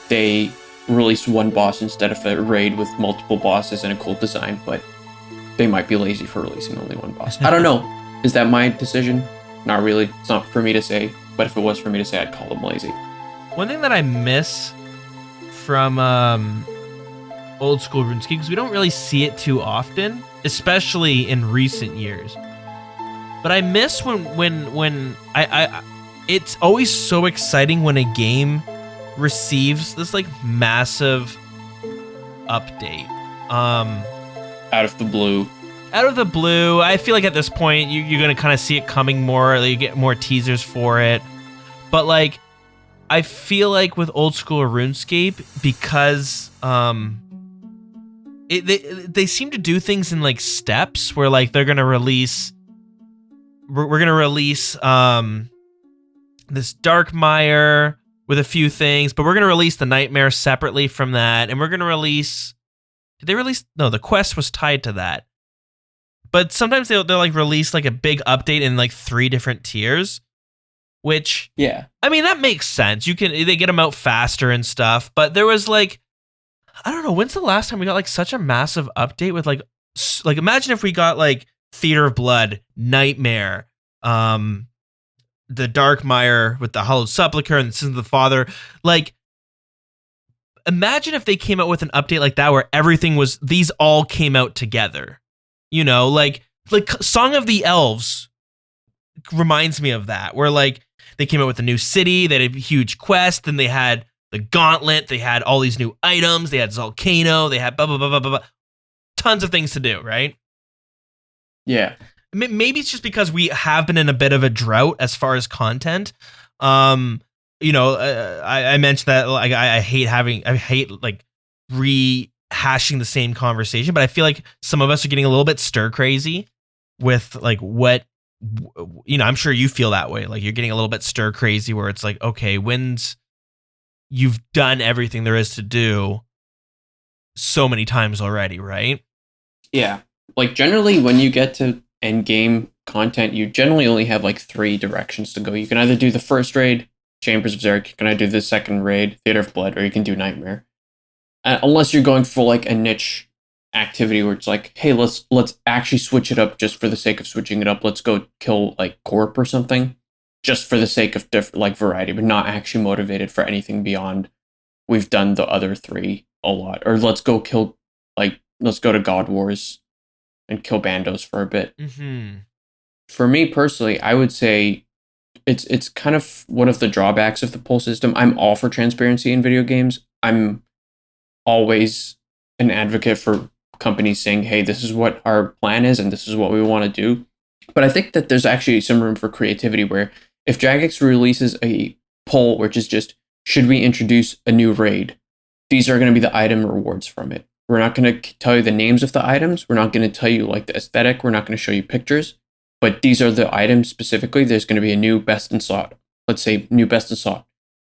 they released one boss instead of a raid with multiple bosses and a cool design, but they might be lazy for releasing only one boss. I don't know. Is that my decision? Not really. It's not for me to say, but if it was for me to say, I'd call them lazy. One thing that I miss from old school RuneScape, because we don't really see it too often, especially in recent years. But I miss when I it's always so exciting when a game receives this like massive update. Out of the blue. I feel like at this point you're gonna kind of see it coming more. You get more teasers for it, but like I feel like with old school RuneScape, because they seem to do things in like steps where like they're gonna release. We're gonna release this Darkmire with a few things, but we're gonna release the Nightmare separately from that, and we're gonna release. Did they release? No, the quest was tied to that. But sometimes they'll like release like a big update in like 3 different tiers, which I mean that makes sense. They get them out faster and stuff. But there was like, I don't know, when's the last time we got like such a massive update with like imagine if we got like Theater of Blood, Nightmare, the Darkmire with the Hallowed Sepulchre and the Sins of the Father. Like, imagine if they came out with an update like that where these all came out together. You know, like Song of the Elves reminds me of that, where like they came out with a new city, they had a huge quest, then they had the Gauntlet, they had all these new items, they had Volcano, they had blah, blah, blah, blah, blah, blah. Tons of things to do, right? Yeah. Maybe it's just because we have been in a bit of a drought as far as content. I mentioned that like I hate like rehashing the same conversation, but I feel like some of us are getting a little bit stir crazy with like what, I'm sure you feel that way. Like you're getting a little bit stir crazy where it's like, okay, you've done everything there is to do so many times already, right? Yeah. Like generally when you get to end game content, you generally only have like 3 directions to go. You can either do the first raid, Chambers of Zarek, you can either do the second raid, Theater of Blood, or you can do Nightmare. Unless you're going for like a niche activity where it's like, hey, let's actually switch it up just for the sake of switching it up. Let's go kill like Corp or something, just for the sake of like variety, but not actually motivated for anything beyond we've done the other 3 a lot. Or let's go to God Wars and kill bandos for a bit. Mm-hmm. For me personally, I would say it's kind of one of the drawbacks of the poll system. I'm all for transparency in video games. I'm always an advocate for companies saying, hey, this is what our plan is and this is what we want to do. But I think that there's actually some room for creativity where if Jagex releases a poll which is just, should we introduce a new raid? These are going to be the item rewards from it. We're not going to tell you the names of the items. We're not going to tell you like the aesthetic. We're not going to show you pictures. But these are the items specifically. There's going to be a new best in slot. Let's say new best in slot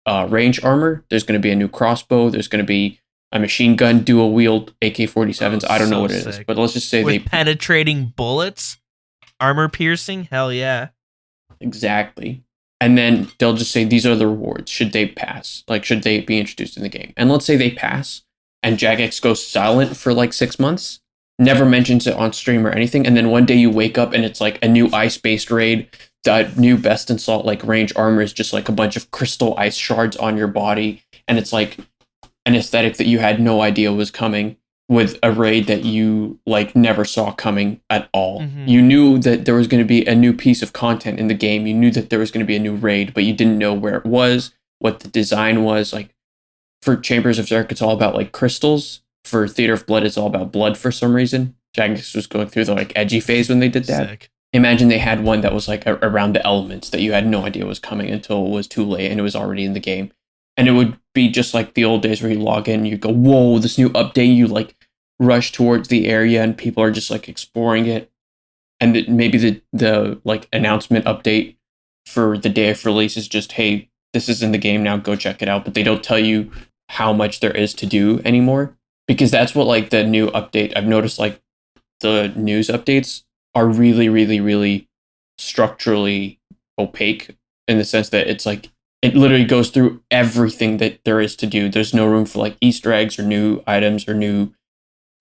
range armor. There's going to be a new crossbow. There's going to be a machine gun, dual wield AK-47s. I don't know what it is, sick. but let's just say With penetrating bullets, armor piercing. Hell yeah. Exactly. And then they'll just say these are the rewards. Should they pass? Like, should they be introduced in the game? And let's say they pass, and Jagex goes silent for like 6 months, never mentions it on stream or anything, and then one day you wake up and it's like a new ice-based raid. The new best in salt like range armor is just like a bunch of crystal ice shards on your body, and it's like an aesthetic that you had no idea was coming, with a raid that you like never saw coming at all. Mm-hmm. You knew that there was going to be a new piece of content in the game. You knew that there was going to be a new raid, but you didn't know where it was, what the design was. Like for Chambers of Zerk, it's all about like crystals. For Theater of Blood, it's all about blood for some reason. Jagex was going through the like edgy phase when they did that. Sick. Imagine they had one that was like around the elements that you had no idea was coming until it was too late and it was already in the game. And it would be just like the old days where you log in, you go, whoa, this new update, you like rush towards the area and people are just like exploring it. And maybe the like announcement update for the day of release is just, hey, this is in the game now, go check it out. But they don't tell you how much there is to do anymore. Because that's what like the new update, I've noticed like the news updates are really, really, really structurally opaque in the sense that it's like, it literally goes through everything that there is to do. There's no room for like Easter eggs or new items or new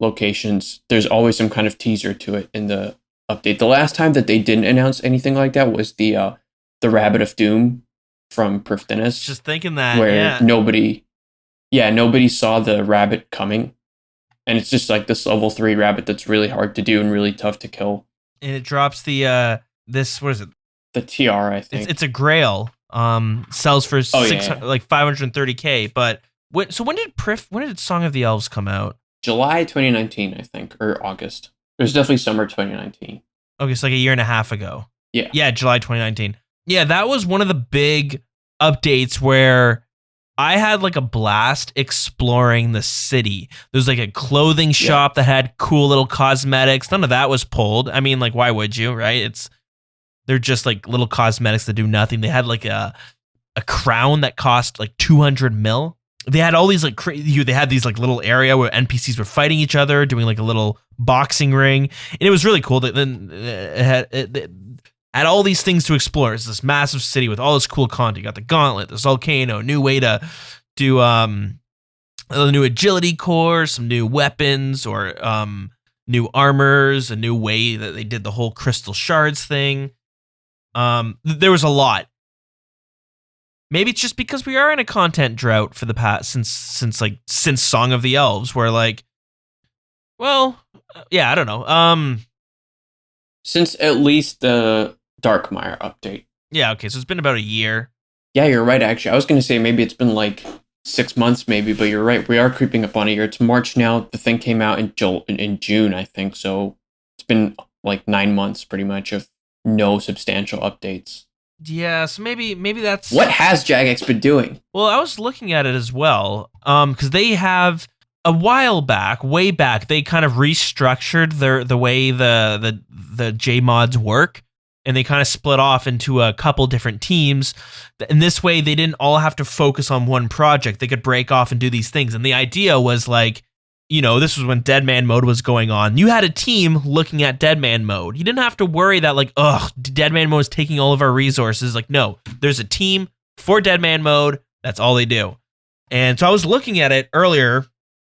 locations. There's always some kind of teaser to it in the update. The last time that they didn't announce anything like that was the Rabbit of Doom from Perf Dennis. Just thinking that, where nobody saw the rabbit coming. And it's just like this level 3 rabbit that's really hard to do and really tough to kill. And it drops the what is it? The TR, I think. It's a grail. Sells for like 530K. But when did Song of the Elves come out? July 2019, I think, or August. It was definitely summer 2019. Okay, so like a year and a half ago. Yeah. Yeah, July 2019. Yeah, that was one of the big updates where I had like a blast exploring the city. There's like a clothing shop that had cool little cosmetics. None of that was pulled. I mean, like, why would you, right? They're just like little cosmetics that do nothing. They had like a crown that cost like 200 mil. They had all these like they had these like little area where NPCs were fighting each other, doing like a little boxing ring, and it was really cool. Then it had all these things to explore. It's this massive city with all this cool content. You got the gauntlet, this volcano, new way to do a new agility core, some new weapons or new armors, a new way that they did the whole crystal shards thing. There was a lot. Maybe it's just because we are in a content drought for the past since Song of the Elves, where like, well, yeah, I don't know. Since at least the Darkmire update. Yeah, okay, so it's been about a year. Yeah, you're right, actually. I was going to say maybe it's been like 6 months maybe, but you're right. We are creeping up on a year. It's March now. The thing came out in June, I think. So it's been like 9 months pretty much of no substantial updates. Yeah, so maybe that's... What has Jagex been doing? Well, I was looking at it as well, because they have... A while back, way back, they kind of restructured the way the JMods work, and they kind of split off into a couple different teams. And this way, they didn't all have to focus on one project. They could break off and do these things. And the idea was like, you know, this was when Deadman mode was going on. You had a team looking at Deadman mode. You didn't have to worry that like, Deadman mode is taking all of our resources. Like, no, there's a team for Deadman mode. That's all they do. And so I was looking at it earlier.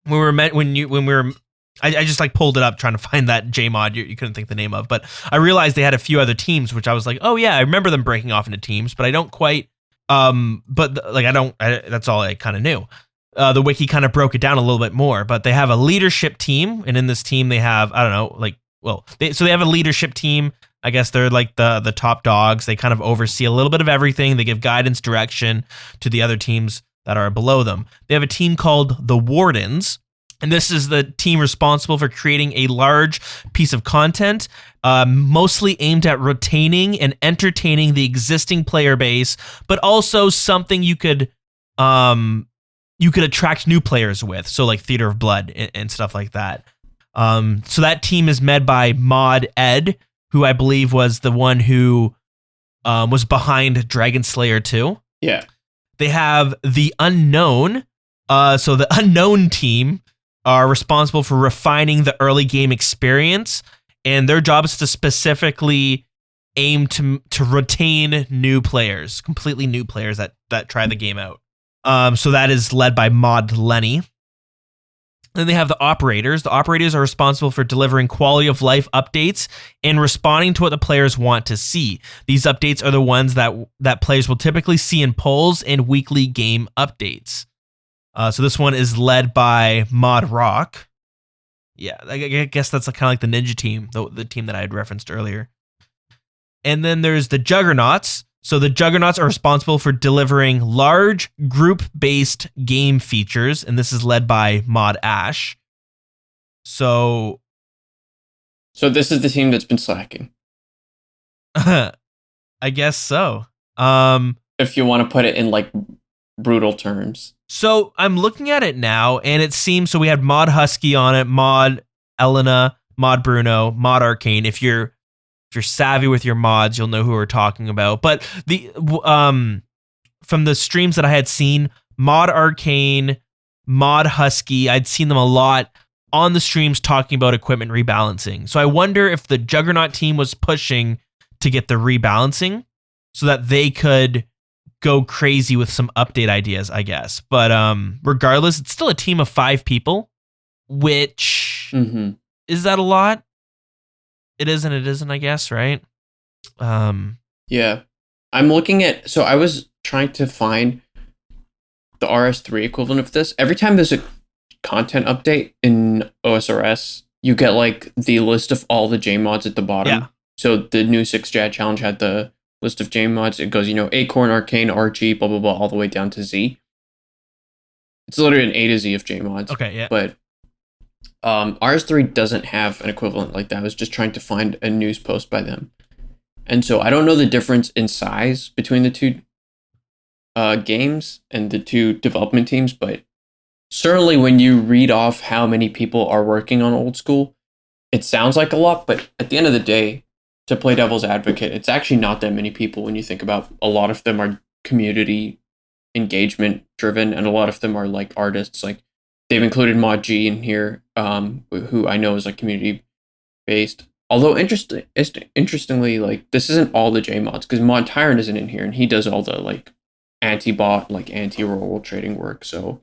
I just like pulled it up trying to find that JMod you couldn't think the name of, but I realized they had a few other teams, which I was like, oh yeah, I remember them breaking off into teams, but I don't quite, that's all I kind of knew. The wiki kind of broke it down a little bit more, but they have a leadership team, and in this team they have, I don't know, they have a leadership team. I guess they're like the top dogs. They kind of oversee a little bit of everything. They give guidance, direction to the other teams that are below them. They have a team called the Wardens, and this is the team responsible for creating a large piece of content, mostly aimed at retaining and entertaining the existing player base, but also something you could attract new players with, so like Theater of Blood and stuff like that. So that team is led by Mod Ed, who I believe was the one who was behind Dragon Slayer 2. Yeah. They have The Unknown, So the unknown team are responsible for refining the early game experience, and their job is to specifically aim to retain new players, completely new players that try the game out. So that is led by Mod Lenny. Then they have the operators. The operators are responsible for delivering quality of life updates and responding to what the players want to see. These updates are the ones that players will typically see in polls and weekly game updates. So this one is led by Mod Rock. Yeah, I guess that's kind of like the Ninja team, the team that I had referenced earlier. And then there's the Juggernauts. So the Juggernauts are responsible for delivering large group-based game features, and this is led by Mod Ash. So this is the team that's been slacking. I guess so. If you want to put it in like brutal terms. So I'm looking at it now, and it seems so we had Mod Husky on it, Mod Elena, Mod Bruno, Mod Arcane. If you're savvy with your mods, you'll know who we're talking about. But the from the streams that I had seen, Mod Arcane, Mod Husky, I'd seen them a lot on the streams talking about equipment rebalancing. So I wonder if the Juggernaut team was pushing to get the rebalancing so that they could go crazy with some update ideas, I guess. But regardless, it's still a team of 5 people, which is that a lot? It is and it isn't, I guess, right? Yeah. I'm looking at... So I was trying to find the RS3 equivalent of this. Every time there's a content update in OSRS, you get like the list of all the JMods at the bottom. Yeah. So the new 6JAD challenge had the list of JMods. It goes, Acorn, Arcane, RG, blah, blah, blah, all the way down to Z. It's literally an A to Z of JMods. Okay, yeah. But RS3 doesn't have an equivalent like that. I was just trying to find a news post by them. And so I don't know the difference in size between the two games and the two development teams, but certainly when you read off how many people are working on Old School, it sounds like a lot, but at the end of the day, to play devil's advocate, it's actually not that many people when you think about a lot of them are community engagement driven, and a lot of them are like artists. Like they've included Mod G in here, who I know is like community based. Although interestingly, like this isn't all the J mods because Mod Tyrant isn't in here, and he does all the like anti-bot, like anti-role trading work. So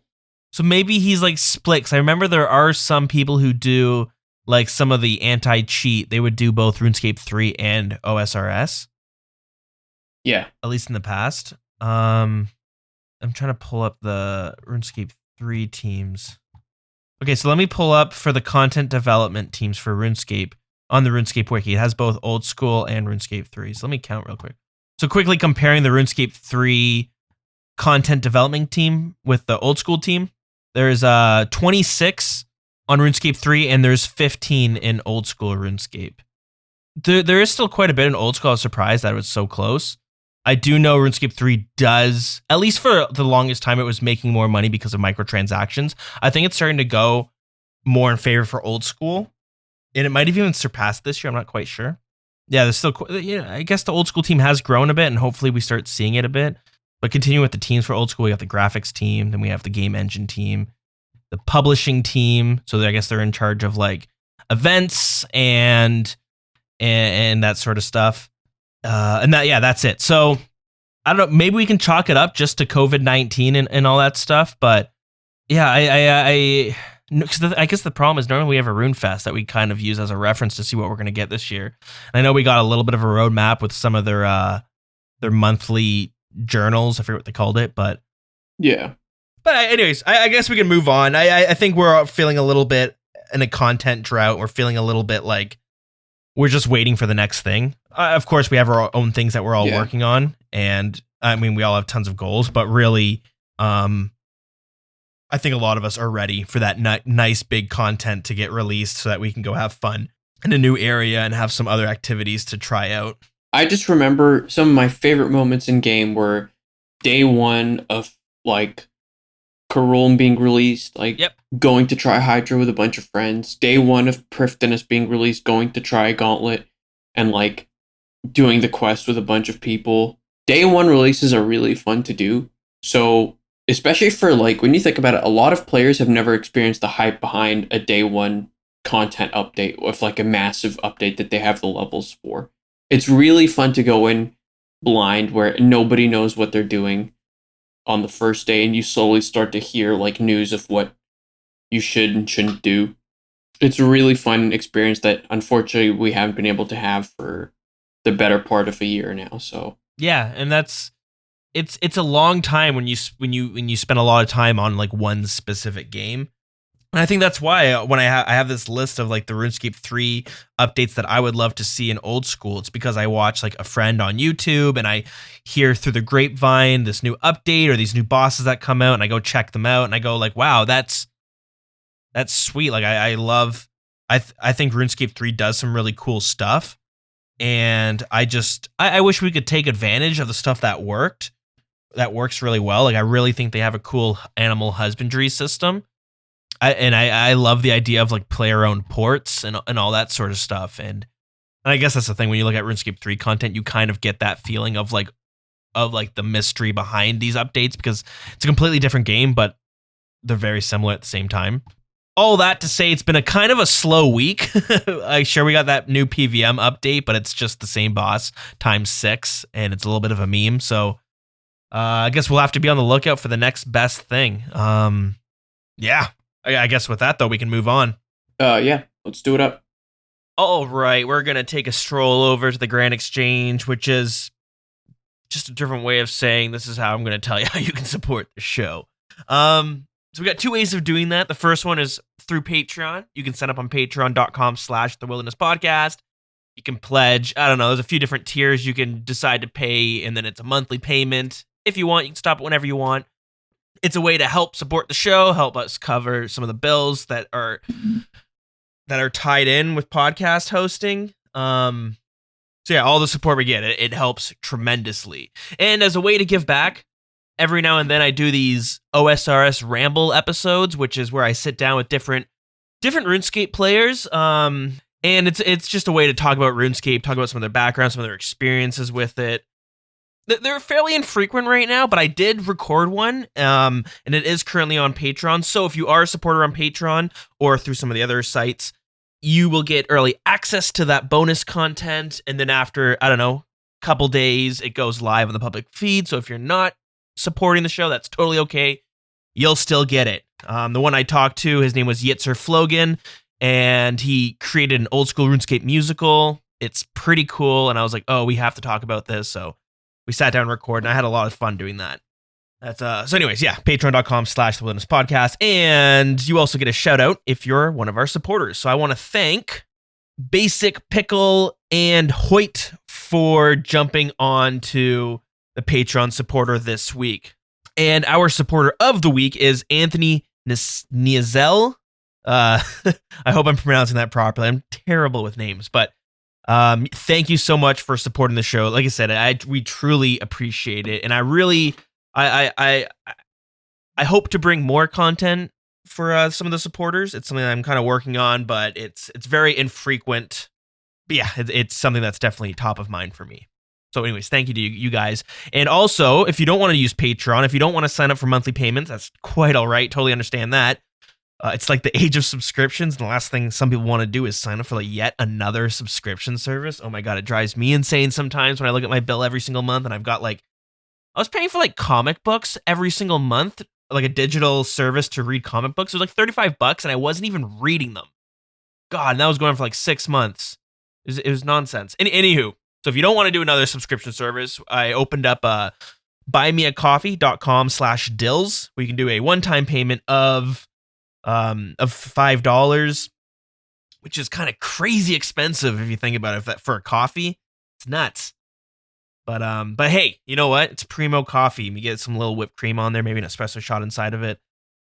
maybe he's like split. 'Cause I remember there are some people who do like some of the anti-cheat. They would do both RuneScape 3 and OSRS. Yeah, at least in the past. I'm trying to pull up the RuneScape 3 teams. Okay, so let me pull up for the content development teams for RuneScape on the RuneScape wiki. It has both Old School and RuneScape 3. So let me count real quick. So quickly comparing the RuneScape 3 content development team with the Old School team, there's 26 on RuneScape 3 and there's 15 in Old School RuneScape. There is still quite a bit in Old School. I was surprised that it was so close. I do know RuneScape 3 does, at least for the longest time, it was making more money because of microtransactions. I think it's starting to go more in favor for Old School, and it might have even surpassed this year. I'm not quite sure. Yeah, there's still, I guess the Old School team has grown a bit, and hopefully we start seeing it a bit. But continuing with the teams for Old School, we have the graphics team, then we have the game engine team, the publishing team. So I guess they're in charge of like events and that sort of stuff. That's it. So I don't know, maybe we can chalk it up just to COVID-19 and all that stuff. But yeah, I guess the problem is normally we have a Rune Fest that we kind of use as a reference to see what we're going to get this year. And I know we got a little bit of a roadmap with some of their monthly journals. I forget what they called it, but yeah. But anyways, I guess we can move on. I think we're feeling a little bit in a content drought. We're feeling a little bit like we're just waiting for the next thing. Of course, we have our own things that we're all working on. And I mean, we all have tons of goals, but really, I think a lot of us are ready for that nice big content to get released so that we can go have fun in a new area and have some other activities to try out. I just remember some of my favorite moments in game were day one of like Karulm being released, like going to try Hydra with a bunch of friends. Day one of Prifdinus being released, going to try Gauntlet and like doing the quest with a bunch of people. Day one releases are really fun to do. So especially for like when you think about it, a lot of players have never experienced the hype behind a day one content update with like a massive update that they have the levels for. It's really fun to go in blind where nobody knows what they're doing on the first day, and you slowly start to hear like news of what you should and shouldn't do. It's a really fun experience that unfortunately we haven't been able to have for the better part of a year now. So yeah, and it's a long time when you spend a lot of time on like one specific game. And I think that's why when I have this list of like the RuneScape 3 updates that I would love to see in old school, it's because I watch like a friend on YouTube and I hear through the grapevine this new update or these new bosses that come out, and I go check them out and I go like, wow, that's sweet. Like I think RuneScape 3 does some really cool stuff, and I wish we could take advantage of the stuff that works really well. Like I really think they have a cool animal husbandry system. I love the idea of like player-owned ports and all that sort of stuff. And I guess that's the thing when you look at RuneScape 3 content, you kind of get that feeling of the mystery behind these updates, because it's a completely different game, but they're very similar at the same time. All that to say, it's been a kind of a slow week. Sure, we got that new PVM update, but it's just the same boss times 6, and it's a little bit of a meme. So I guess we'll have to be on the lookout for the next best thing. Yeah. I guess with that, though, we can move on. Yeah, let's do it up. All right, we're going to take a stroll over to the Grand Exchange, which is just a different way of saying this is how I'm going to tell you how you can support the show. So we got two ways of doing that. The first one is through Patreon. You can sign up on patreon.com/thewilderness podcast. You can pledge. I don't know. There's a few different tiers you can decide to pay, and then it's a monthly payment. If you want, you can stop it whenever you want. It's a way to help support the show, help us cover some of the bills that are tied in with podcast hosting. So yeah, all the support we get, it helps tremendously. And as a way to give back, every now and then I do these OSRS Ramble episodes, which is where I sit down with different RuneScape players. And it's just a way to talk about RuneScape, talk about some of their backgrounds, some of their experiences with it. They're fairly infrequent right now, but I did record one, and it is currently on Patreon. So if you are a supporter on Patreon or through some of the other sites, you will get early access to that bonus content. And then after, I don't know, a couple days, it goes live on the public feed. So if you're not supporting the show, that's totally okay. You'll still get it. The one I talked to, his name was Yitzer Flogan, and he created an old school RuneScape musical. It's pretty cool. And I was like, oh, we have to talk about this. So we sat down and recorded, and I had a lot of fun doing that. So anyways, yeah, patreon.com/thewilderness podcast. And you also get a shout out if you're one of our supporters. So I want to thank Basic Pickle and Hoyt for jumping on to the Patreon supporter this week. And our supporter of the week is Anthony Niazel. I hope I'm pronouncing that properly. I'm terrible with names, but thank you so much for supporting the show. Like I said, we truly appreciate it, and I really, I hope to bring more content for some of the supporters. It's something I'm kind of working on, but it's very infrequent. But yeah, it's something that's definitely top of mind for me. So anyways, thank you to you guys. And also, if you don't want to use Patreon, if you don't want to sign up for monthly payments, that's quite all right. Totally understand that. It's like the age of subscriptions. And the last thing some people want to do is sign up for like yet another subscription service. Oh my God, it drives me insane sometimes when I look at my bill every single month and I've got I was paying for like comic books every single month, like a digital service to read comic books. It was like $35 and I wasn't even reading them. God, and that was going for like 6 months. It was nonsense. Anywho, so if you don't want to do another subscription service, I opened up buymeacoffee.com/Dilz, where you can do a one-time payment of $5, which is kind of crazy expensive if you think about it. For a coffee, it's nuts. But hey, you know what? It's primo coffee. You get some little whipped cream on there, maybe an espresso shot inside of it.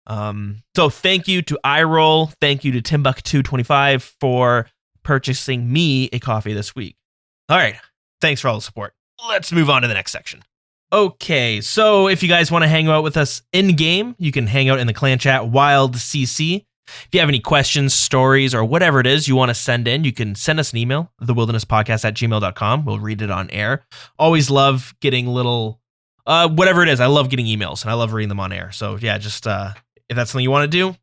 So thank you to iRoll. Thank you to Timbuk225 for purchasing me a coffee this week. All right. Thanks for all the support. Let's move on to the next section. Okay, so if you guys want to hang out with us in-game, you can hang out in the clan chat WildCC. If you have any questions, stories, or whatever it is you want to send in, you can send us an email, thewildernesspodcast@gmail.com. We'll read it on air. Always love getting little whatever it is, I love getting emails and I love reading them on air. So yeah, just if that's something you want to do,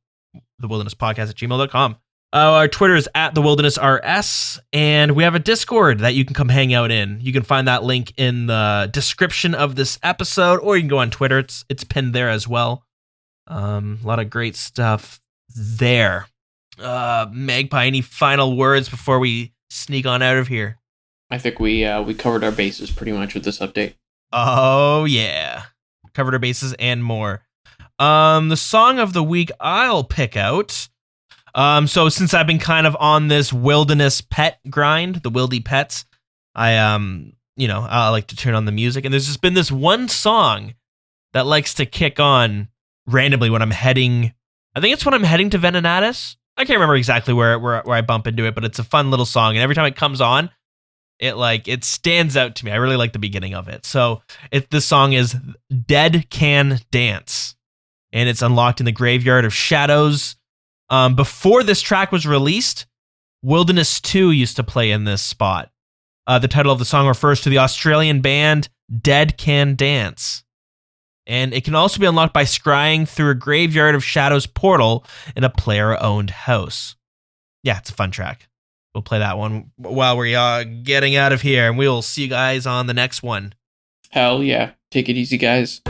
thewildernesspodcast@gmail.com. Our Twitter is @thewildernessrs, and we have a Discord that you can come hang out in. You can find that link in the description of this episode, or you can go on Twitter. It's pinned there as well. A lot of great stuff there. Magpie, any final words before we sneak on out of here? I think we covered our bases pretty much with this update. Oh yeah, covered our bases and more. The song of the week I'll pick out. So since I've been kind of on this wilderness pet grind, the wildy pets, I like to turn on the music, and there's just been this one song that likes to kick on randomly when I'm heading. I think it's when I'm heading to Venenatis. I can't remember exactly where I bump into it, but it's a fun little song, and every time it comes on, it stands out to me. I really like the beginning of it. So this song is Dead Can Dance, and it's unlocked in the Graveyard of Shadows. Before this track was released, Wilderness 2 used to play in this spot. The title of the song refers to the Australian band Dead Can Dance. And it can also be unlocked by scrying through a Graveyard of Shadows portal in a player-owned house. Yeah, it's a fun track. We'll play that one while we are getting out of here, and we will see you guys on the next one. Hell yeah. Take it easy, guys.